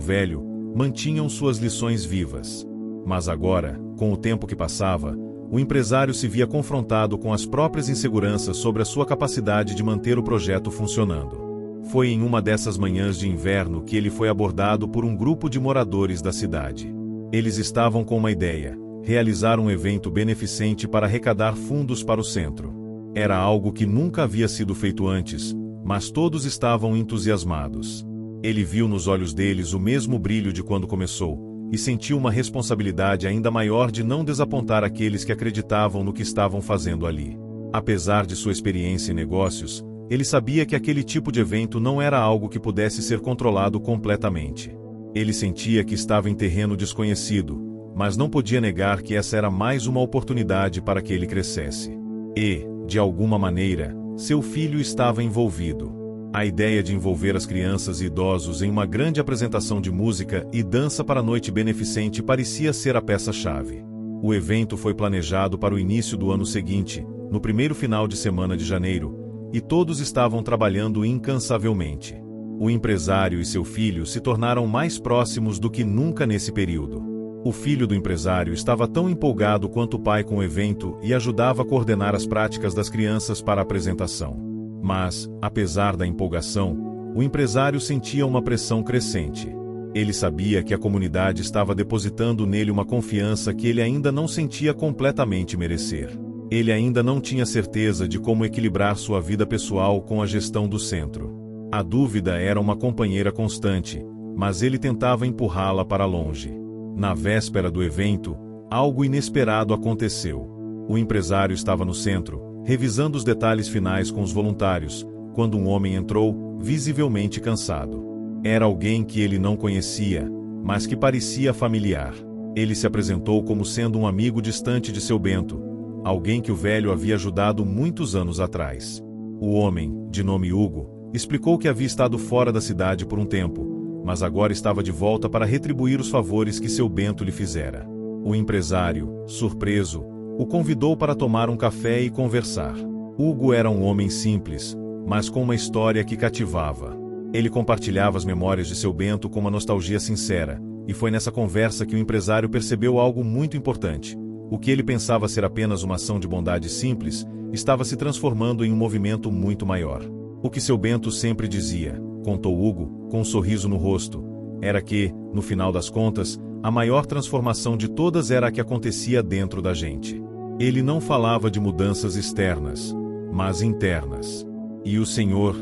velho, mantinham suas lições vivas. Mas agora, com o tempo que passava, o empresário se via confrontado com as próprias inseguranças sobre a sua capacidade de manter o projeto funcionando. Foi em uma dessas manhãs de inverno que ele foi abordado por um grupo de moradores da cidade. Eles estavam com uma ideia: realizar um evento beneficente para arrecadar fundos para o centro. Era algo que nunca havia sido feito antes, mas todos estavam entusiasmados. Ele viu nos olhos deles o mesmo brilho de quando começou, e sentiu uma responsabilidade ainda maior de não desapontar aqueles que acreditavam no que estavam fazendo ali. Apesar de sua experiência em negócios, ele sabia que aquele tipo de evento não era algo que pudesse ser controlado completamente. Ele sentia que estava em terreno desconhecido, mas não podia negar que essa era mais uma oportunidade para que ele crescesse. E, de alguma maneira, seu filho estava envolvido. A ideia de envolver as crianças e idosos em uma grande apresentação de música e dança para a noite beneficente parecia ser a peça-chave. O evento foi planejado para o início do ano seguinte, no primeiro final de semana de janeiro, e todos estavam trabalhando incansavelmente. O empresário e seu filho se tornaram mais próximos do que nunca nesse período. O filho do empresário estava tão empolgado quanto o pai com o evento e ajudava a coordenar as práticas das crianças para a apresentação. Mas, apesar da empolgação, o empresário sentia uma pressão crescente. Ele sabia que a comunidade estava depositando nele uma confiança que ele ainda não sentia completamente merecer. Ele ainda não tinha certeza de como equilibrar sua vida pessoal com a gestão do centro. A dúvida era uma companheira constante, mas ele tentava empurrá-la para longe. Na véspera do evento, algo inesperado aconteceu. O empresário estava no centro, revisando os detalhes finais com os voluntários, quando um homem entrou, visivelmente cansado. Era alguém que ele não conhecia, mas que parecia familiar. Ele se apresentou como sendo um amigo distante de Seu Bento, alguém que o velho havia ajudado muitos anos atrás. O homem, de nome Hugo, explicou que havia estado fora da cidade por um tempo, mas agora estava de volta para retribuir os favores que Seu Bento lhe fizera. O empresário, surpreso, o convidou para tomar um café e conversar. Hugo era um homem simples, mas com uma história que cativava. Ele compartilhava as memórias de Seu Bento com uma nostalgia sincera, e foi nessa conversa que o empresário percebeu algo muito importante. O que ele pensava ser apenas uma ação de bondade simples, estava se transformando em um movimento muito maior. O que Seu Bento sempre dizia, contou Hugo, com um sorriso no rosto, era que, no final das contas, a maior transformação de todas era a que acontecia dentro da gente. Ele não falava de mudanças externas, mas internas. E o Senhor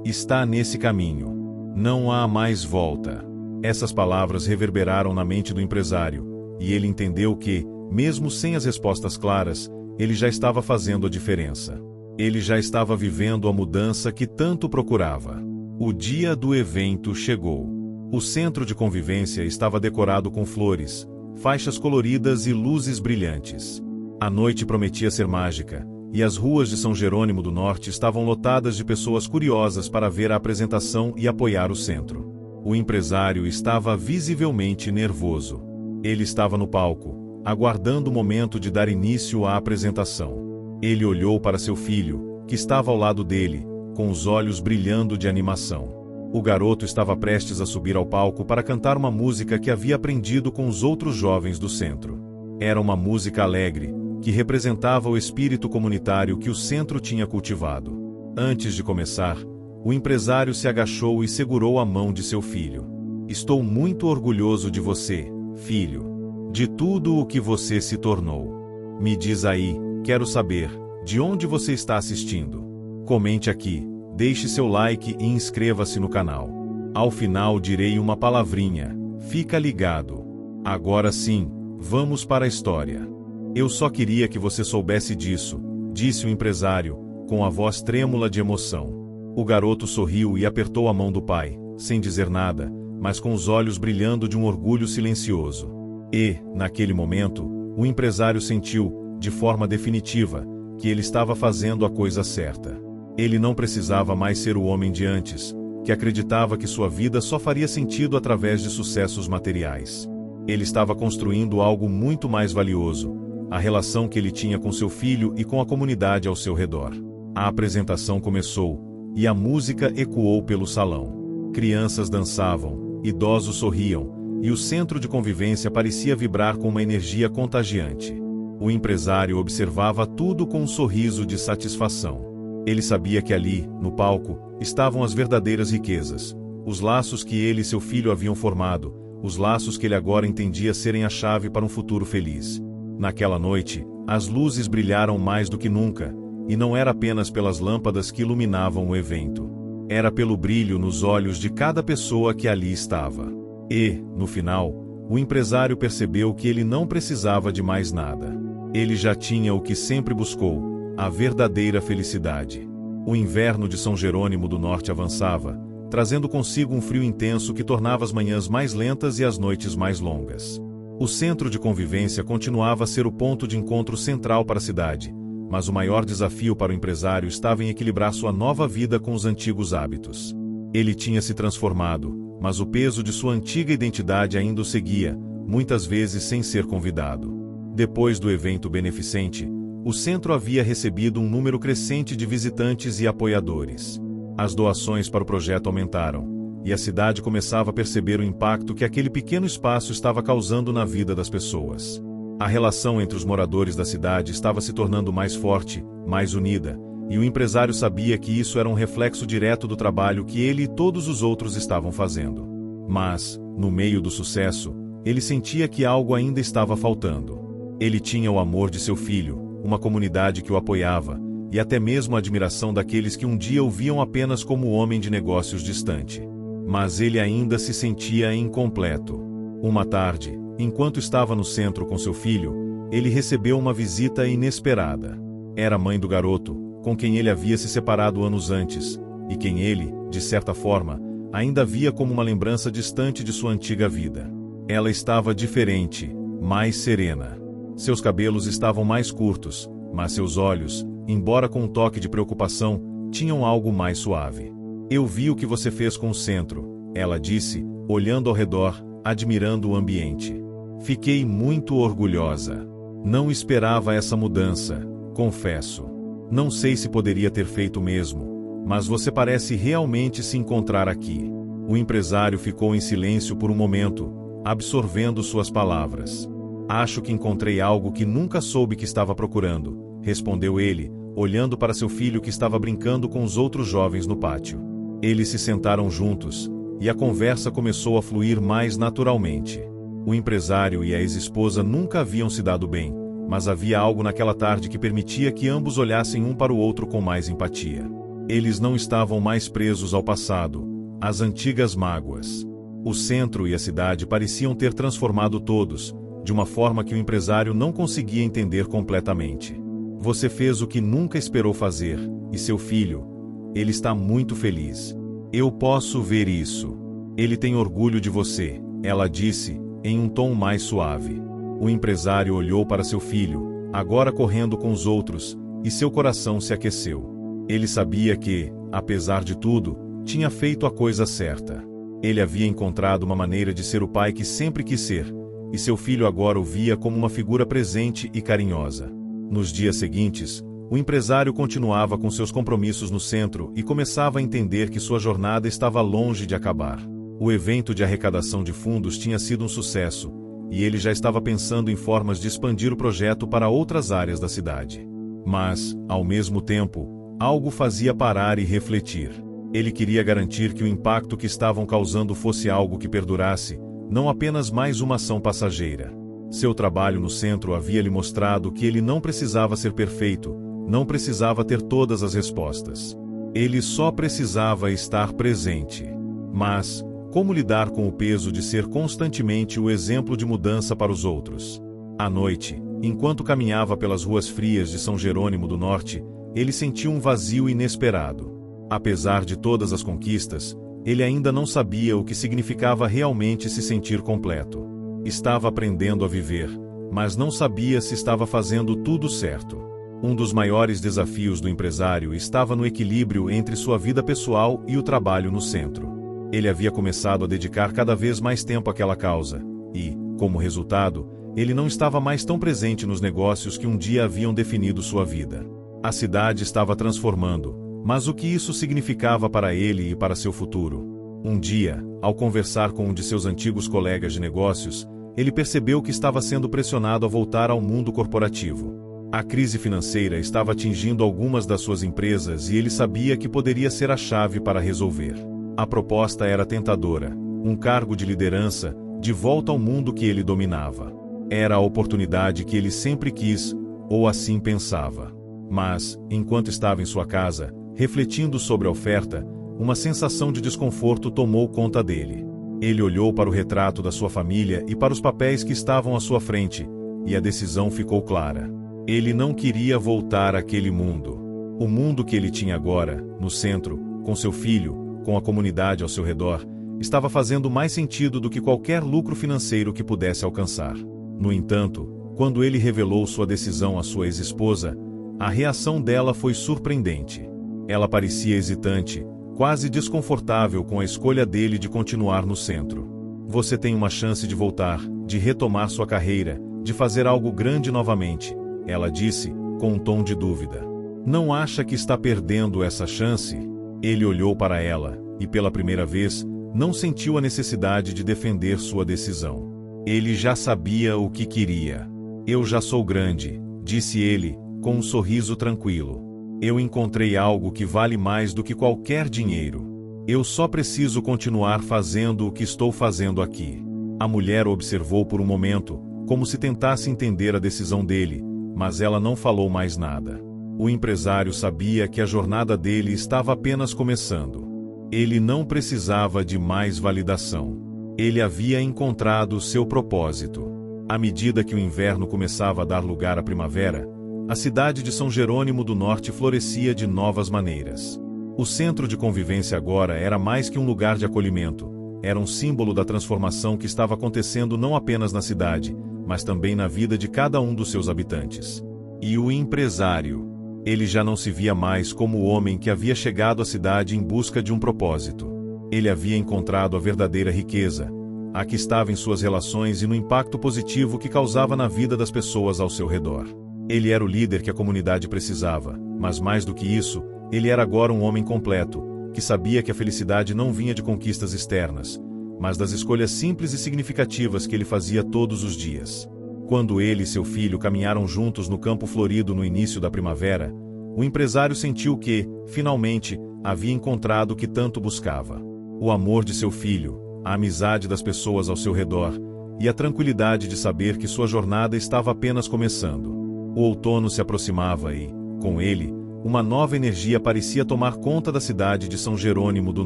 está nesse caminho. Não há mais volta. Essas palavras reverberaram na mente do empresário, e ele entendeu que, mesmo sem as respostas claras, ele já estava fazendo a diferença. Ele já estava vivendo a mudança que tanto procurava. O dia do evento chegou. O centro de convivência estava decorado com flores, faixas coloridas e luzes brilhantes. A noite prometia ser mágica, e as ruas de São Jerônimo do Norte estavam lotadas de pessoas curiosas para ver a apresentação e apoiar o centro. O empresário estava visivelmente nervoso. Ele estava no palco, aguardando o momento de dar início à apresentação. Ele olhou para seu filho, que estava ao lado dele, com os olhos brilhando de animação. O garoto estava prestes a subir ao palco para cantar uma música que havia aprendido com os outros jovens do centro. Era uma música alegre, que representava o espírito comunitário que o centro tinha cultivado. Antes de começar, o empresário se agachou e segurou a mão de seu filho. Estou muito orgulhoso de você, filho. De tudo o que você se tornou. Me diz aí, quero saber, de onde você está assistindo. Comente aqui, deixe seu like e inscreva-se no canal. Ao final direi uma palavrinha, fica ligado. Agora sim, vamos para a história. Eu só queria que você soubesse disso, disse o empresário, com a voz trêmula de emoção. O garoto sorriu e apertou a mão do pai, sem dizer nada, mas com os olhos brilhando de um orgulho silencioso. E, naquele momento, o empresário sentiu, de forma definitiva, que ele estava fazendo a coisa certa. Ele não precisava mais ser o homem de antes, que acreditava que sua vida só faria sentido através de sucessos materiais. Ele estava construindo algo muito mais valioso, a relação que ele tinha com seu filho e com a comunidade ao seu redor. A apresentação começou, e a música ecoou pelo salão. Crianças dançavam, idosos sorriam, e o centro de convivência parecia vibrar com uma energia contagiante. O empresário observava tudo com um sorriso de satisfação. Ele sabia que ali, no palco, estavam as verdadeiras riquezas, os laços que ele e seu filho haviam formado, os laços que ele agora entendia serem a chave para um futuro feliz. Naquela noite, as luzes brilharam mais do que nunca, e não era apenas pelas lâmpadas que iluminavam o evento. Era pelo brilho nos olhos de cada pessoa que ali estava. E, no final, o empresário percebeu que ele não precisava de mais nada. Ele já tinha o que sempre buscou, a verdadeira felicidade. O inverno de São Jerônimo do Norte avançava, trazendo consigo um frio intenso que tornava as manhãs mais lentas e as noites mais longas. O centro de convivência continuava a ser o ponto de encontro central para a cidade, mas o maior desafio para o empresário estava em equilibrar sua nova vida com os antigos hábitos. Ele tinha se transformado, mas o peso de sua antiga identidade ainda o seguia, muitas vezes sem ser convidado. Depois do evento beneficente, o centro havia recebido um número crescente de visitantes e apoiadores. As doações para o projeto aumentaram, e a cidade começava a perceber o impacto que aquele pequeno espaço estava causando na vida das pessoas. A relação entre os moradores da cidade estava se tornando mais forte, mais unida, e o empresário sabia que isso era um reflexo direto do trabalho que ele e todos os outros estavam fazendo. Mas, no meio do sucesso, ele sentia que algo ainda estava faltando. Ele tinha o amor de seu filho, uma comunidade que o apoiava, e até mesmo a admiração daqueles que um dia o viam apenas como um homem de negócios distante. Mas ele ainda se sentia incompleto. Uma tarde, enquanto estava no centro com seu filho, ele recebeu uma visita inesperada. Era a mãe do garoto, com quem ele havia se separado anos antes, e quem ele, de certa forma, ainda via como uma lembrança distante de sua antiga vida. Ela estava diferente, mais serena. Seus cabelos estavam mais curtos, mas seus olhos, embora com um toque de preocupação, tinham algo mais suave. "Eu vi o que você fez com o centro", ela disse, olhando ao redor, admirando o ambiente. "Fiquei muito orgulhosa. Não esperava essa mudança, confesso. Não sei se poderia ter feito o mesmo, mas você parece realmente se encontrar aqui." O empresário ficou em silêncio por um momento, absorvendo suas palavras. "Acho que encontrei algo que nunca soube que estava procurando", respondeu ele, olhando para seu filho que estava brincando com os outros jovens no pátio. Eles se sentaram juntos, e a conversa começou a fluir mais naturalmente. O empresário e a ex-esposa nunca haviam se dado bem, mas havia algo naquela tarde que permitia que ambos olhassem um para o outro com mais empatia. Eles não estavam mais presos ao passado, às antigas mágoas. O centro e a cidade pareciam ter transformado todos, de uma forma que o empresário não conseguia entender completamente. "Você fez o que nunca esperou fazer, e seu filho, ele está muito feliz. Eu posso ver isso. Ele tem orgulho de você", ela disse, em um tom mais suave. O empresário olhou para seu filho, agora correndo com os outros, e seu coração se aqueceu. Ele sabia que, apesar de tudo, tinha feito a coisa certa. Ele havia encontrado uma maneira de ser o pai que sempre quis ser, e seu filho agora o via como uma figura presente e carinhosa. Nos dias seguintes, o empresário continuava com seus compromissos no centro e começava a entender que sua jornada estava longe de acabar. O evento de arrecadação de fundos tinha sido um sucesso, e ele já estava pensando em formas de expandir o projeto para outras áreas da cidade. Mas, ao mesmo tempo, algo fazia parar e refletir. Ele queria garantir que o impacto que estavam causando fosse algo que perdurasse, não apenas mais uma ação passageira. Seu trabalho no centro havia lhe mostrado que ele não precisava ser perfeito, não precisava ter todas as respostas. Ele só precisava estar presente. Mas, como lidar com o peso de ser constantemente o exemplo de mudança para os outros? À noite, enquanto caminhava pelas ruas frias de São Jerônimo do Norte, ele sentiu um vazio inesperado. Apesar de todas as conquistas, ele ainda não sabia o que significava realmente se sentir completo. Estava aprendendo a viver, mas não sabia se estava fazendo tudo certo. Um dos maiores desafios do empresário estava no equilíbrio entre sua vida pessoal e o trabalho no centro. Ele havia começado a dedicar cada vez mais tempo àquela causa, e, como resultado, ele não estava mais tão presente nos negócios que um dia haviam definido sua vida. A cidade estava transformando, mas o que isso significava para ele e para seu futuro? Um dia, ao conversar com um de seus antigos colegas de negócios, ele percebeu que estava sendo pressionado a voltar ao mundo corporativo. A crise financeira estava atingindo algumas das suas empresas e ele sabia que poderia ser a chave para resolver. A proposta era tentadora, um cargo de liderança, de volta ao mundo que ele dominava. Era a oportunidade que ele sempre quis, ou assim pensava. Mas, enquanto estava em sua casa, refletindo sobre a oferta, uma sensação de desconforto tomou conta dele. Ele olhou para o retrato da sua família e para os papéis que estavam à sua frente, e a decisão ficou clara. Ele não queria voltar àquele mundo. O mundo que ele tinha agora, no centro, com seu filho, com a comunidade ao seu redor, estava fazendo mais sentido do que qualquer lucro financeiro que pudesse alcançar. No entanto, quando ele revelou sua decisão à sua ex-esposa, a reação dela foi surpreendente. Ela parecia hesitante, quase desconfortável com a escolha dele de continuar no centro. Você tem uma chance de voltar, de retomar sua carreira, de fazer algo grande novamente, ela disse, com um tom de dúvida. Não acha que está perdendo essa chance? Ele olhou para ela, e pela primeira vez, não sentiu a necessidade de defender sua decisão. Ele já sabia o que queria. Eu já sou grande, disse ele, com um sorriso tranquilo. Eu encontrei algo que vale mais do que qualquer dinheiro. Eu só preciso continuar fazendo o que estou fazendo aqui. A mulher o observou por um momento, como se tentasse entender a decisão dele, mas ela não falou mais nada. O empresário sabia que a jornada dele estava apenas começando. Ele não precisava de mais validação. Ele havia encontrado seu propósito. À medida que o inverno começava a dar lugar à primavera, a cidade de São Jerônimo do Norte florescia de novas maneiras. O centro de convivência agora era mais que um lugar de acolhimento, era um símbolo da transformação que estava acontecendo não apenas na cidade, mas também na vida de cada um dos seus habitantes. E o empresário? Ele já não se via mais como o homem que havia chegado à cidade em busca de um propósito. Ele havia encontrado a verdadeira riqueza, a que estava em suas relações e no impacto positivo que causava na vida das pessoas ao seu redor. Ele era o líder que a comunidade precisava, mas mais do que isso, ele era agora um homem completo, que sabia que a felicidade não vinha de conquistas externas, mas das escolhas simples e significativas que ele fazia todos os dias. Quando ele e seu filho caminharam juntos no campo florido no início da primavera, o empresário sentiu que, finalmente, havia encontrado o que tanto buscava. O amor de seu filho, a amizade das pessoas ao seu redor, e a tranquilidade de saber que sua jornada estava apenas começando. O outono se aproximava e, com ele, uma nova energia parecia tomar conta da cidade de São Jerônimo do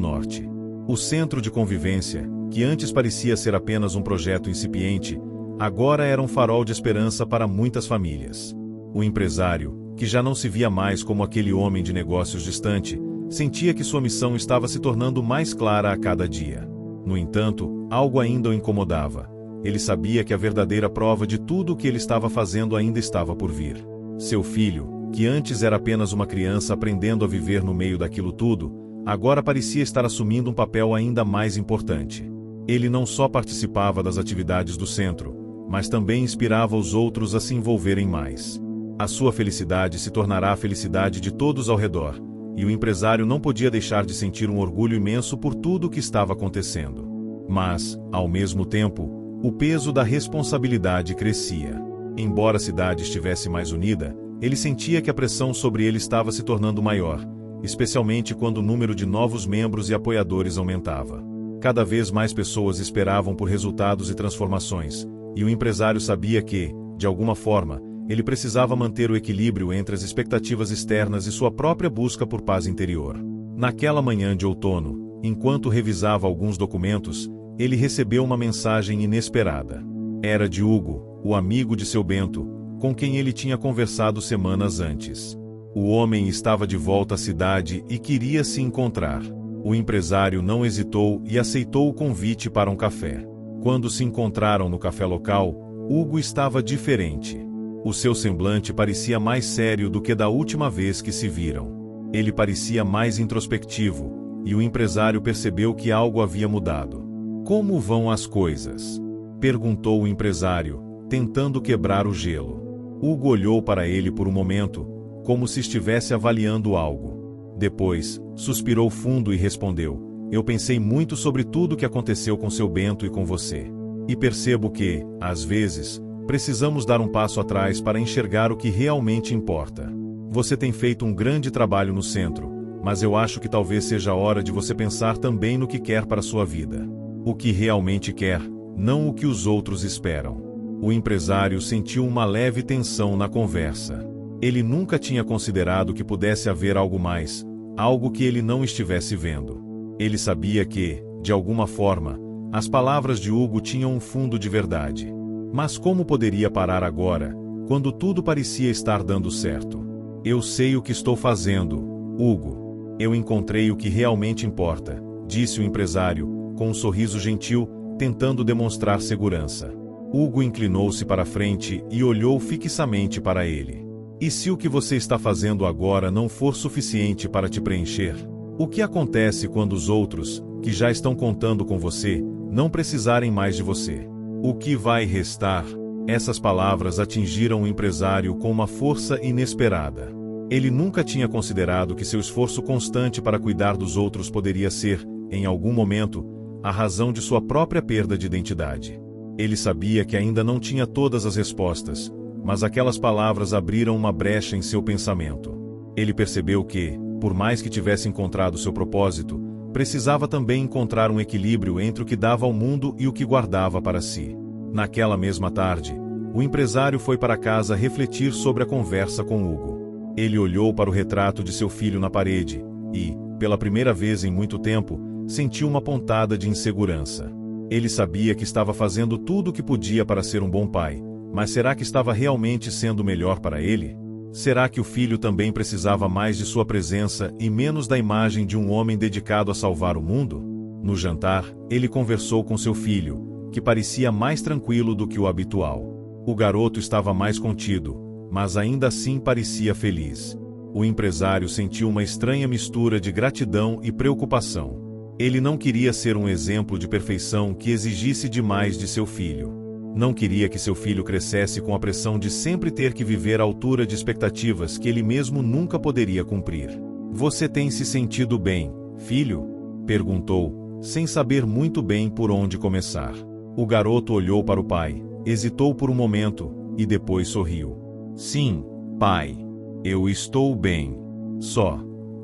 Norte. O centro de convivência, que antes parecia ser apenas um projeto incipiente, agora era um farol de esperança para muitas famílias. O empresário, que já não se via mais como aquele homem de negócios distante, sentia que sua missão estava se tornando mais clara a cada dia. No entanto, algo ainda o incomodava. Ele sabia que a verdadeira prova de tudo o que ele estava fazendo ainda estava por vir. Seu filho, que antes era apenas uma criança aprendendo a viver no meio daquilo tudo, agora parecia estar assumindo um papel ainda mais importante. Ele não só participava das atividades do centro, mas também inspirava os outros a se envolverem mais. A sua felicidade se tornará a felicidade de todos ao redor, e o empresário não podia deixar de sentir um orgulho imenso por tudo o que estava acontecendo. Mas, ao mesmo tempo, o peso da responsabilidade crescia. Embora a cidade estivesse mais unida, ele sentia que a pressão sobre ele estava se tornando maior, especialmente quando o número de novos membros e apoiadores aumentava. Cada vez mais pessoas esperavam por resultados e transformações, e o empresário sabia que, de alguma forma, ele precisava manter o equilíbrio entre as expectativas externas e sua própria busca por paz interior. Naquela manhã de outono, enquanto revisava alguns documentos, ele recebeu uma mensagem inesperada. Era de Hugo, o amigo de seu Bento, com quem ele tinha conversado semanas antes. O homem estava de volta à cidade e queria se encontrar. O empresário não hesitou e aceitou o convite para um café. Quando se encontraram no café local, Hugo estava diferente. O seu semblante parecia mais sério do que da última vez que se viram. Ele parecia mais introspectivo, e o empresário percebeu que algo havia mudado. Como vão as coisas? Perguntou o empresário, tentando quebrar o gelo. Hugo olhou para ele por um momento, como se estivesse avaliando algo. Depois, suspirou fundo e respondeu: eu pensei muito sobre tudo o que aconteceu com seu Bento e com você. E percebo que, às vezes, precisamos dar um passo atrás para enxergar o que realmente importa. Você tem feito um grande trabalho no centro, mas eu acho que talvez seja a hora de você pensar também no que quer para sua vida. O que realmente quer, não o que os outros esperam. O empresário sentiu uma leve tensão na conversa. Ele nunca tinha considerado que pudesse haver algo mais, algo que ele não estivesse vendo. Ele sabia que, de alguma forma, as palavras de Hugo tinham um fundo de verdade. Mas como poderia parar agora, quando tudo parecia estar dando certo? Eu sei o que estou fazendo, Hugo. Eu encontrei o que realmente importa, disse o empresário, com um sorriso gentil, tentando demonstrar segurança. Hugo inclinou-se para frente e olhou fixamente para ele. E se o que você está fazendo agora não for suficiente para te preencher? O que acontece quando os outros, que já estão contando com você, não precisarem mais de você? O que vai restar? Essas palavras atingiram o empresário com uma força inesperada. Ele nunca tinha considerado que seu esforço constante para cuidar dos outros poderia ser, em algum momento, a razão de sua própria perda de identidade. Ele sabia que ainda não tinha todas as respostas, mas aquelas palavras abriram uma brecha em seu pensamento. Ele percebeu que, por mais que tivesse encontrado seu propósito, precisava também encontrar um equilíbrio entre o que dava ao mundo e o que guardava para si. Naquela mesma tarde, o empresário foi para casa refletir sobre a conversa com Hugo. Ele olhou para o retrato de seu filho na parede e, pela primeira vez em muito tempo, sentiu uma pontada de insegurança. Ele sabia que estava fazendo tudo o que podia para ser um bom pai, mas será que estava realmente sendo melhor para ele? Será que o filho também precisava mais de sua presença e menos da imagem de um homem dedicado a salvar o mundo? No jantar, ele conversou com seu filho, que parecia mais tranquilo do que o habitual. O garoto estava mais contido, mas ainda assim parecia feliz. O empresário sentiu uma estranha mistura de gratidão e preocupação. Ele não queria ser um exemplo de perfeição que exigisse demais de seu filho. Não queria que seu filho crescesse com a pressão de sempre ter que viver à altura de expectativas que ele mesmo nunca poderia cumprir. Você tem se sentido bem, filho? Perguntou, sem saber muito bem por onde começar. O garoto olhou para o pai, hesitou por um momento, e depois sorriu. Sim, pai. Eu estou bem. Só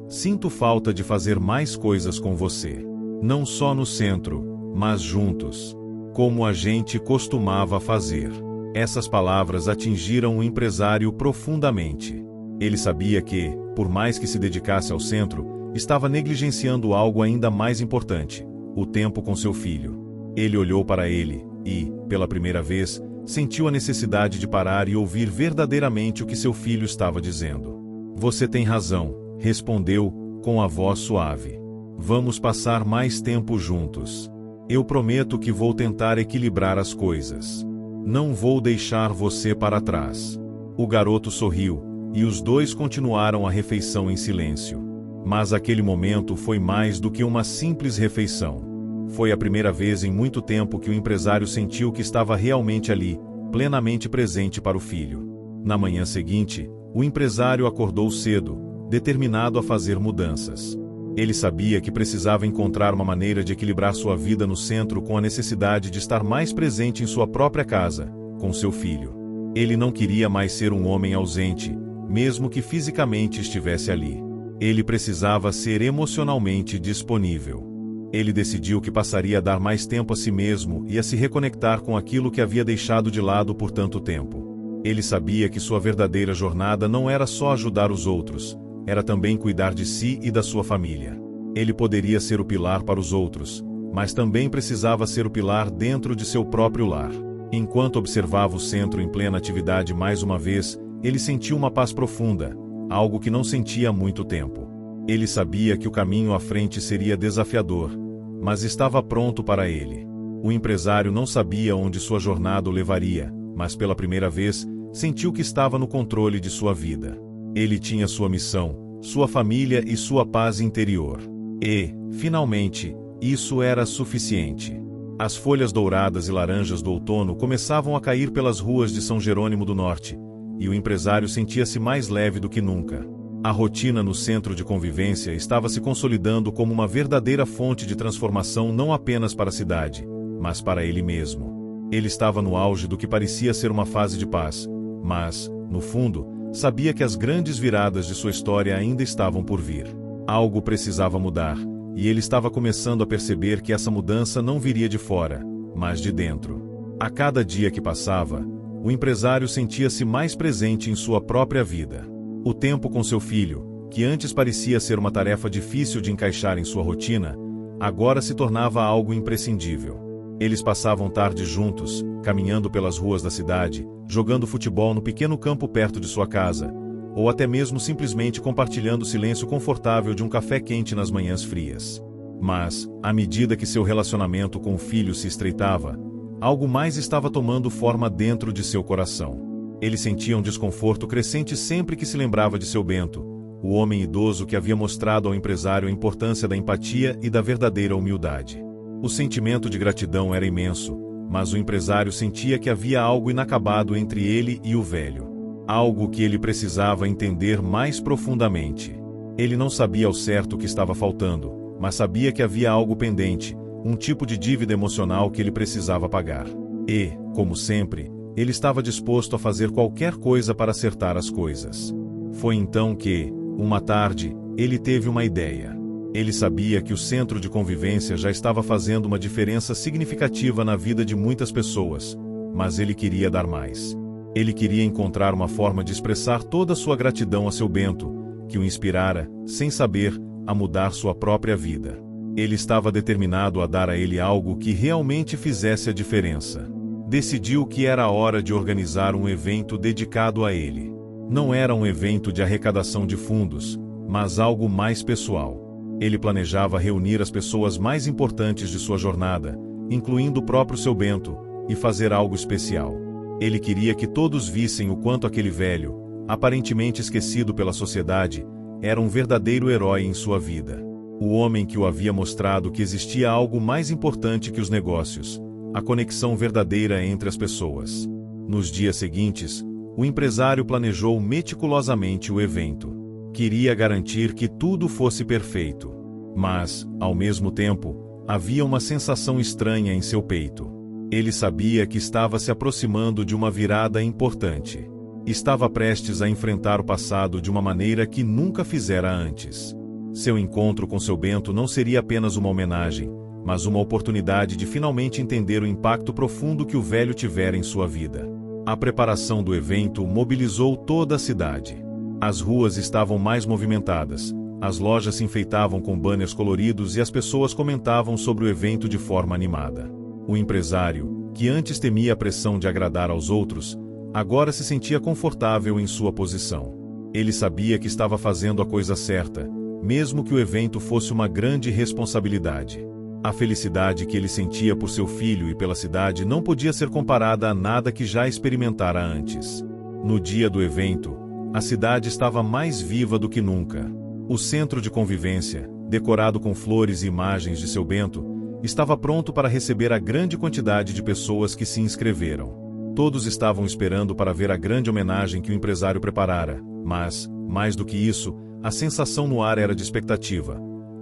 sinto falta de fazer mais coisas com você. Não só no centro, mas juntos. Como a gente costumava fazer. Essas palavras atingiram o empresário profundamente. Ele sabia que, por mais que se dedicasse ao centro, estava negligenciando algo ainda mais importante: o tempo com seu filho. Ele olhou para ele e, pela primeira vez, sentiu a necessidade de parar e ouvir verdadeiramente o que seu filho estava dizendo. Você tem razão, respondeu, com a voz suave. Vamos passar mais tempo juntos. Eu prometo que vou tentar equilibrar as coisas. Não vou deixar você para trás. O garoto sorriu, e os dois continuaram a refeição em silêncio. Mas aquele momento foi mais do que uma simples refeição. Foi a primeira vez em muito tempo que o empresário sentiu que estava realmente ali, plenamente presente para o filho. Na manhã seguinte, o empresário acordou cedo, determinado a fazer mudanças. Ele sabia que precisava encontrar uma maneira de equilibrar sua vida no centro com a necessidade de estar mais presente em sua própria casa, com seu filho. Ele não queria mais ser um homem ausente, mesmo que fisicamente estivesse ali. Ele precisava ser emocionalmente disponível. Ele decidiu que passaria a dar mais tempo a si mesmo e a se reconectar com aquilo que havia deixado de lado por tanto tempo. Ele sabia que sua verdadeira jornada não era só ajudar os outros, era também cuidar de si e da sua família. Ele poderia ser o pilar para os outros, mas também precisava ser o pilar dentro de seu próprio lar. Enquanto observava o centro em plena atividade mais uma vez, ele sentiu uma paz profunda, algo que não sentia há muito tempo. Ele sabia que o caminho à frente seria desafiador, mas estava pronto para ele. O empresário não sabia onde sua jornada o levaria, mas pela primeira vez, sentiu que estava no controle de sua vida. Ele tinha sua missão, sua família e sua paz interior. E, finalmente, isso era suficiente. As folhas douradas e laranjas do outono começavam a cair pelas ruas de São Jerônimo do Norte, e o empresário sentia-se mais leve do que nunca. A rotina no centro de convivência estava se consolidando como uma verdadeira fonte de transformação não apenas para a cidade, mas para ele mesmo. Ele estava no auge do que parecia ser uma fase de paz, mas, no fundo, sabia que as grandes viradas de sua história ainda estavam por vir. Algo precisava mudar, e ele estava começando a perceber que essa mudança não viria de fora, mas de dentro. A cada dia que passava, o empresário sentia-se mais presente em sua própria vida. O tempo com seu filho, que antes parecia ser uma tarefa difícil de encaixar em sua rotina, agora se tornava algo imprescindível. Eles passavam tardes juntos, caminhando pelas ruas da cidade, jogando futebol no pequeno campo perto de sua casa, ou até mesmo simplesmente compartilhando o silêncio confortável de um café quente nas manhãs frias. Mas, à medida que seu relacionamento com o filho se estreitava, algo mais estava tomando forma dentro de seu coração. Ele sentia um desconforto crescente sempre que se lembrava de seu Bento, o homem idoso que havia mostrado ao empresário a importância da empatia e da verdadeira humildade. O sentimento de gratidão era imenso, mas o empresário sentia que havia algo inacabado entre ele e o velho. Algo que ele precisava entender mais profundamente. Ele não sabia ao certo o que estava faltando, mas sabia que havia algo pendente, um tipo de dívida emocional que ele precisava pagar. E, como sempre, ele estava disposto a fazer qualquer coisa para acertar as coisas. Foi então que, uma tarde, ele teve uma ideia. Ele sabia que o centro de convivência já estava fazendo uma diferença significativa na vida de muitas pessoas, mas ele queria dar mais. Ele queria encontrar uma forma de expressar toda a sua gratidão a seu Bento, que o inspirara, sem saber, a mudar sua própria vida. Ele estava determinado a dar a ele algo que realmente fizesse a diferença. Decidiu que era a hora de organizar um evento dedicado a ele. Não era um evento de arrecadação de fundos, mas algo mais pessoal. Ele planejava reunir as pessoas mais importantes de sua jornada, incluindo o próprio seu Bento, e fazer algo especial. Ele queria que todos vissem o quanto aquele velho, aparentemente esquecido pela sociedade, era um verdadeiro herói em sua vida. O homem que o havia mostrado que existia algo mais importante que os negócios, a conexão verdadeira entre as pessoas. Nos dias seguintes, o empresário planejou meticulosamente o evento. Queria garantir que tudo fosse perfeito. Mas, ao mesmo tempo, havia uma sensação estranha em seu peito. Ele sabia que estava se aproximando de uma virada importante. Estava prestes a enfrentar o passado de uma maneira que nunca fizera antes. Seu encontro com seu Bento não seria apenas uma homenagem, mas uma oportunidade de finalmente entender o impacto profundo que o velho tivera em sua vida. A preparação do evento mobilizou toda a cidade. As ruas estavam mais movimentadas, as lojas se enfeitavam com banners coloridos e as pessoas comentavam sobre o evento de forma animada. O empresário, que antes temia a pressão de agradar aos outros, agora se sentia confortável em sua posição. Ele sabia que estava fazendo a coisa certa, mesmo que o evento fosse uma grande responsabilidade. A felicidade que ele sentia por seu filho e pela cidade não podia ser comparada a nada que já experimentara antes. No dia do evento, a cidade estava mais viva do que nunca. O centro de convivência, decorado com flores e imagens de seu Bento, estava pronto para receber a grande quantidade de pessoas que se inscreveram. Todos estavam esperando para ver a grande homenagem que o empresário preparara, mas, mais do que isso, a sensação no ar era de expectativa.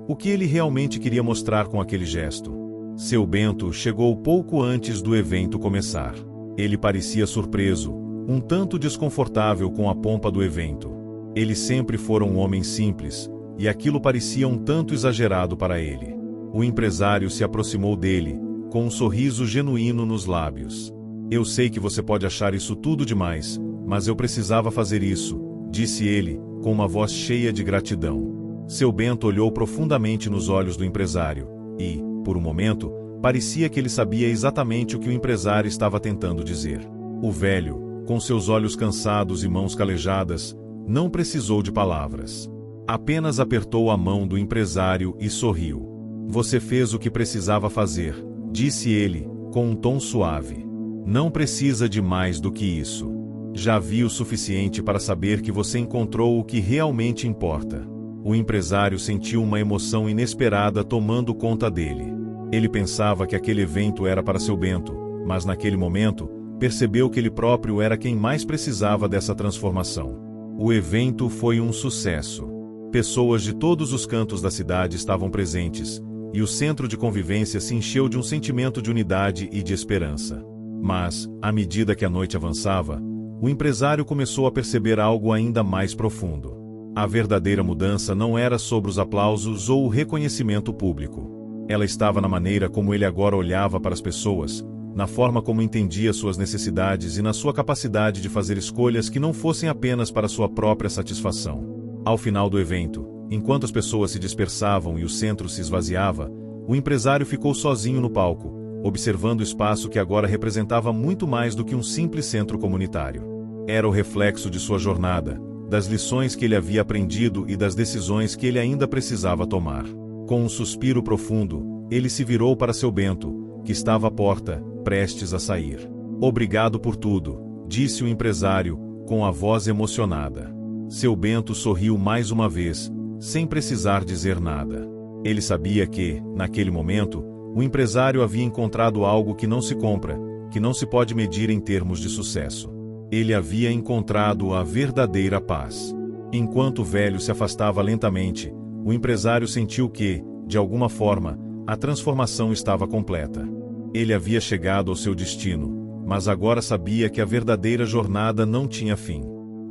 O que ele realmente queria mostrar com aquele gesto? Seu Bento chegou pouco antes do evento começar. Ele parecia surpreso, um tanto desconfortável com a pompa do evento. Ele sempre fora um homem simples, e aquilo parecia um tanto exagerado para ele. O empresário se aproximou dele, com um sorriso genuíno nos lábios. "Eu sei que você pode achar isso tudo demais, mas eu precisava fazer isso", disse ele, com uma voz cheia de gratidão. Seu Bento olhou profundamente nos olhos do empresário, e, por um momento, parecia que ele sabia exatamente o que o empresário estava tentando dizer. O velho, com seus olhos cansados e mãos calejadas, não precisou de palavras. Apenas apertou a mão do empresário e sorriu. "Você fez o que precisava fazer", disse ele, com um tom suave. "Não precisa de mais do que isso." Já vi o suficiente para saber que você encontrou o que realmente importa. O empresário sentiu uma emoção inesperada tomando conta dele. Ele pensava que aquele evento era para seu Bento, mas naquele momento, percebeu que ele próprio era quem mais precisava dessa transformação. O evento foi um sucesso. Pessoas de todos os cantos da cidade estavam presentes, e o centro de convivência se encheu de um sentimento de unidade e de esperança. Mas, à medida que a noite avançava, o empresário começou a perceber algo ainda mais profundo. A verdadeira mudança não era sobre os aplausos ou o reconhecimento público. Ela estava na maneira como ele agora olhava para as pessoas, na forma como entendia suas necessidades e na sua capacidade de fazer escolhas que não fossem apenas para sua própria satisfação. Ao final do evento, enquanto as pessoas se dispersavam e o centro se esvaziava, o empresário ficou sozinho no palco, observando o espaço que agora representava muito mais do que um simples centro comunitário. Era o reflexo de sua jornada, das lições que ele havia aprendido e das decisões que ele ainda precisava tomar. Com um suspiro profundo, ele se virou para seu Bento, que estava à porta, prestes a sair. "Obrigado por tudo", disse o empresário, com a voz emocionada. Seu Bento sorriu mais uma vez, sem precisar dizer nada. Ele sabia que, naquele momento, o empresário havia encontrado algo que não se compra, que não se pode medir em termos de sucesso. Ele havia encontrado a verdadeira paz. Enquanto o velho se afastava lentamente, o empresário sentiu que, de alguma forma, a transformação estava completa. Ele havia chegado ao seu destino, mas agora sabia que a verdadeira jornada não tinha fim.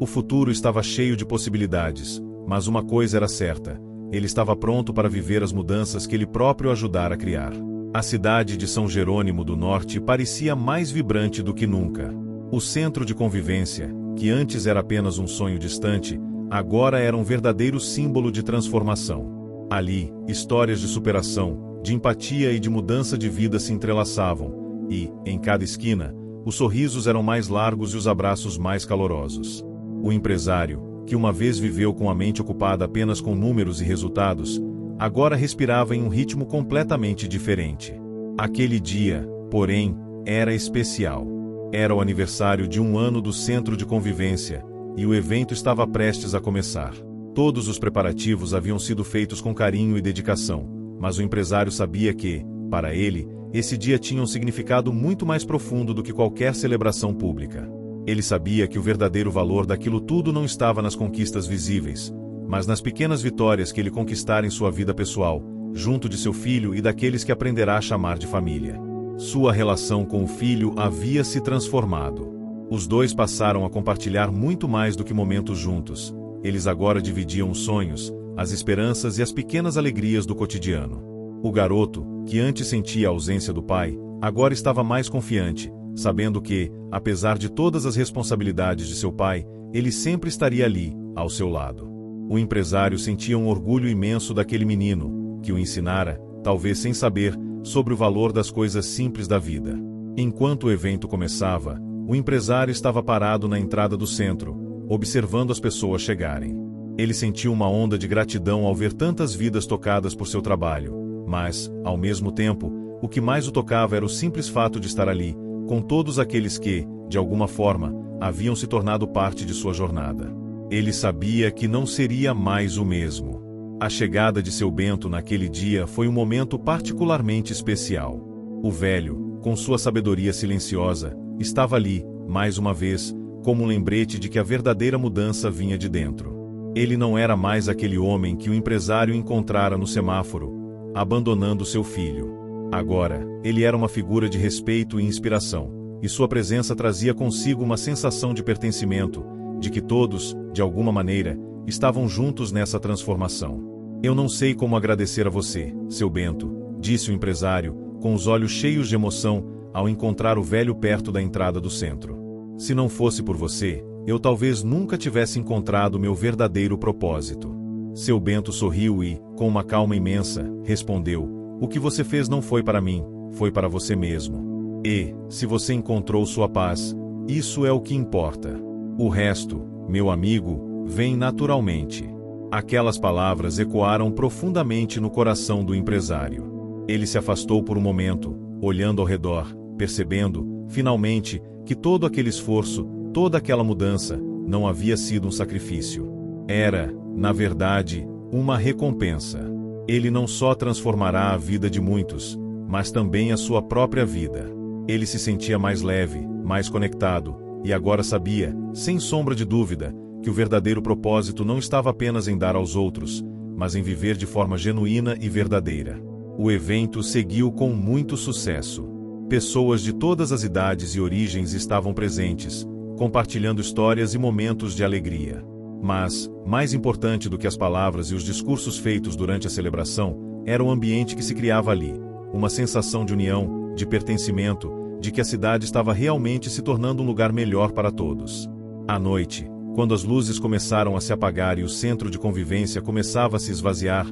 O futuro estava cheio de possibilidades, mas uma coisa era certa: ele estava pronto para viver as mudanças que ele próprio ajudara a criar. A cidade de São Jerônimo do Norte parecia mais vibrante do que nunca. O centro de convivência, que antes era apenas um sonho distante, agora era um verdadeiro símbolo de transformação. Ali, histórias de superação, de empatia e de mudança de vida se entrelaçavam, e, em cada esquina, os sorrisos eram mais largos e os abraços mais calorosos. O empresário, que uma vez viveu com a mente ocupada apenas com números e resultados, agora respirava em um ritmo completamente diferente. Aquele dia, porém, era especial. Era o aniversário de 1 ano do centro de convivência, e o evento estava prestes a começar. Todos os preparativos haviam sido feitos com carinho e dedicação, mas o empresário sabia que, para ele, esse dia tinha um significado muito mais profundo do que qualquer celebração pública. Ele sabia que o verdadeiro valor daquilo tudo não estava nas conquistas visíveis, mas nas pequenas vitórias que ele conquistara em sua vida pessoal, junto de seu filho e daqueles que aprenderá a chamar de família. Sua relação com o filho havia se transformado. Os dois passaram a compartilhar muito mais do que momentos juntos. Eles agora dividiam os sonhos, as esperanças e as pequenas alegrias do cotidiano. O garoto, que antes sentia a ausência do pai, agora estava mais confiante, sabendo que, apesar de todas as responsabilidades de seu pai, ele sempre estaria ali, ao seu lado. O empresário sentia um orgulho imenso daquele menino, que o ensinara, talvez sem saber, sobre o valor das coisas simples da vida. Enquanto o evento começava, o empresário estava parado na entrada do centro, observando as pessoas chegarem. Ele sentiu uma onda de gratidão ao ver tantas vidas tocadas por seu trabalho, mas, ao mesmo tempo, o que mais o tocava era o simples fato de estar ali, com todos aqueles que, de alguma forma, haviam se tornado parte de sua jornada. Ele sabia que não seria mais o mesmo. A chegada de seu Bento naquele dia foi um momento particularmente especial. O velho, com sua sabedoria silenciosa, estava ali, mais uma vez, como um lembrete de que a verdadeira mudança vinha de dentro. Ele não era mais aquele homem que o empresário encontrara no semáforo, abandonando seu filho. Agora, ele era uma figura de respeito e inspiração, e sua presença trazia consigo uma sensação de pertencimento, de que todos, de alguma maneira, estavam juntos nessa transformação. "Eu não sei como agradecer a você, seu Bento", disse o empresário, com os olhos cheios de emoção, ao encontrar o velho perto da entrada do centro. "Se não fosse por você, eu talvez nunca tivesse encontrado meu verdadeiro propósito." Seu Bento sorriu e, com uma calma imensa, respondeu: "O que você fez não foi para mim, foi para você mesmo. E, se você encontrou sua paz, isso é o que importa. O resto, meu amigo, vem naturalmente." Aquelas palavras ecoaram profundamente no coração do empresário. Ele se afastou por um momento, olhando ao redor, percebendo, finalmente, que todo aquele esforço, toda aquela mudança não havia sido um sacrifício. Era, na verdade, uma recompensa. Ele não só transformará a vida de muitos, mas também a sua própria vida. Ele se sentia mais leve, mais conectado, e agora sabia, sem sombra de dúvida, que o verdadeiro propósito não estava apenas em dar aos outros, mas em viver de forma genuína e verdadeira. O evento seguiu com muito sucesso. Pessoas de todas as idades e origens estavam presentes, compartilhando histórias e momentos de alegria. Mas, mais importante do que as palavras e os discursos feitos durante a celebração, era o ambiente que se criava ali, uma sensação de união, de pertencimento, de que a cidade estava realmente se tornando um lugar melhor para todos. À noite, quando as luzes começaram a se apagar e o centro de convivência começava a se esvaziar,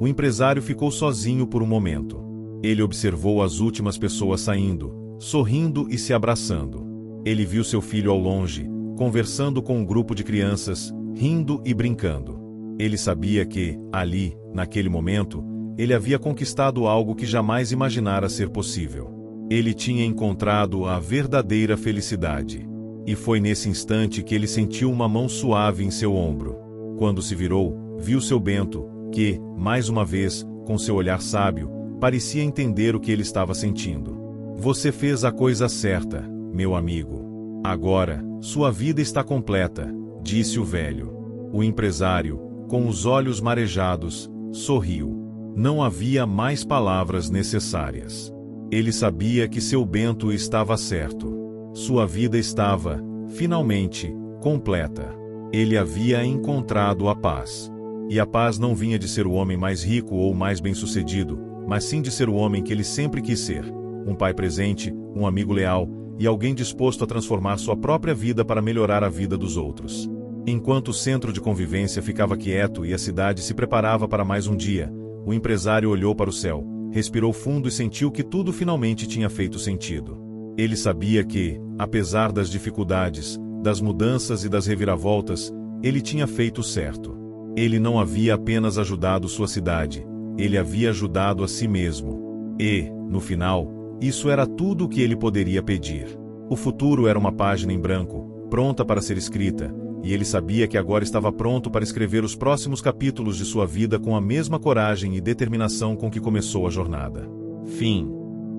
o empresário ficou sozinho por um momento. Ele observou as últimas pessoas saindo, sorrindo e se abraçando. Ele viu seu filho ao longe, conversando com um grupo de crianças, rindo e brincando. Ele sabia que, ali, naquele momento, ele havia conquistado algo que jamais imaginara ser possível. Ele tinha encontrado a verdadeira felicidade. E foi nesse instante que ele sentiu uma mão suave em seu ombro. Quando se virou, viu seu Bento, que, mais uma vez, com seu olhar sábio, parecia entender o que ele estava sentindo. Você fez a coisa certa, meu amigo. Agora, sua vida está completa, disse o velho. O empresário, com os olhos marejados, sorriu. Não havia mais palavras necessárias. Ele sabia que seu Bento estava certo. Sua vida estava, finalmente, completa. Ele havia encontrado a paz. E a paz não vinha de ser o homem mais rico ou mais bem-sucedido, mas sim de ser o homem que ele sempre quis ser. Um pai presente, um amigo leal e alguém disposto a transformar sua própria vida para melhorar a vida dos outros. Enquanto o centro de convivência ficava quieto e a cidade se preparava para mais um dia, o empresário olhou para o céu, respirou fundo e sentiu que tudo finalmente tinha feito sentido. Ele sabia que, apesar das dificuldades, das mudanças e das reviravoltas, ele tinha feito certo. Ele não havia apenas ajudado sua cidade, ele havia ajudado a si mesmo. E, no final, isso era tudo o que ele poderia pedir. O futuro era uma página em branco, pronta para ser escrita, e ele sabia que agora estava pronto para escrever os próximos capítulos de sua vida com a mesma coragem e determinação com que começou a jornada. Fim.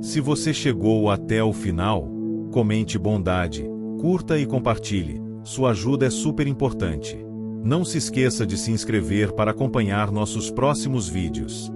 Se você chegou até o final, comente bondade, curta e compartilhe, sua ajuda é super importante. Não se esqueça de se inscrever para acompanhar nossos próximos vídeos.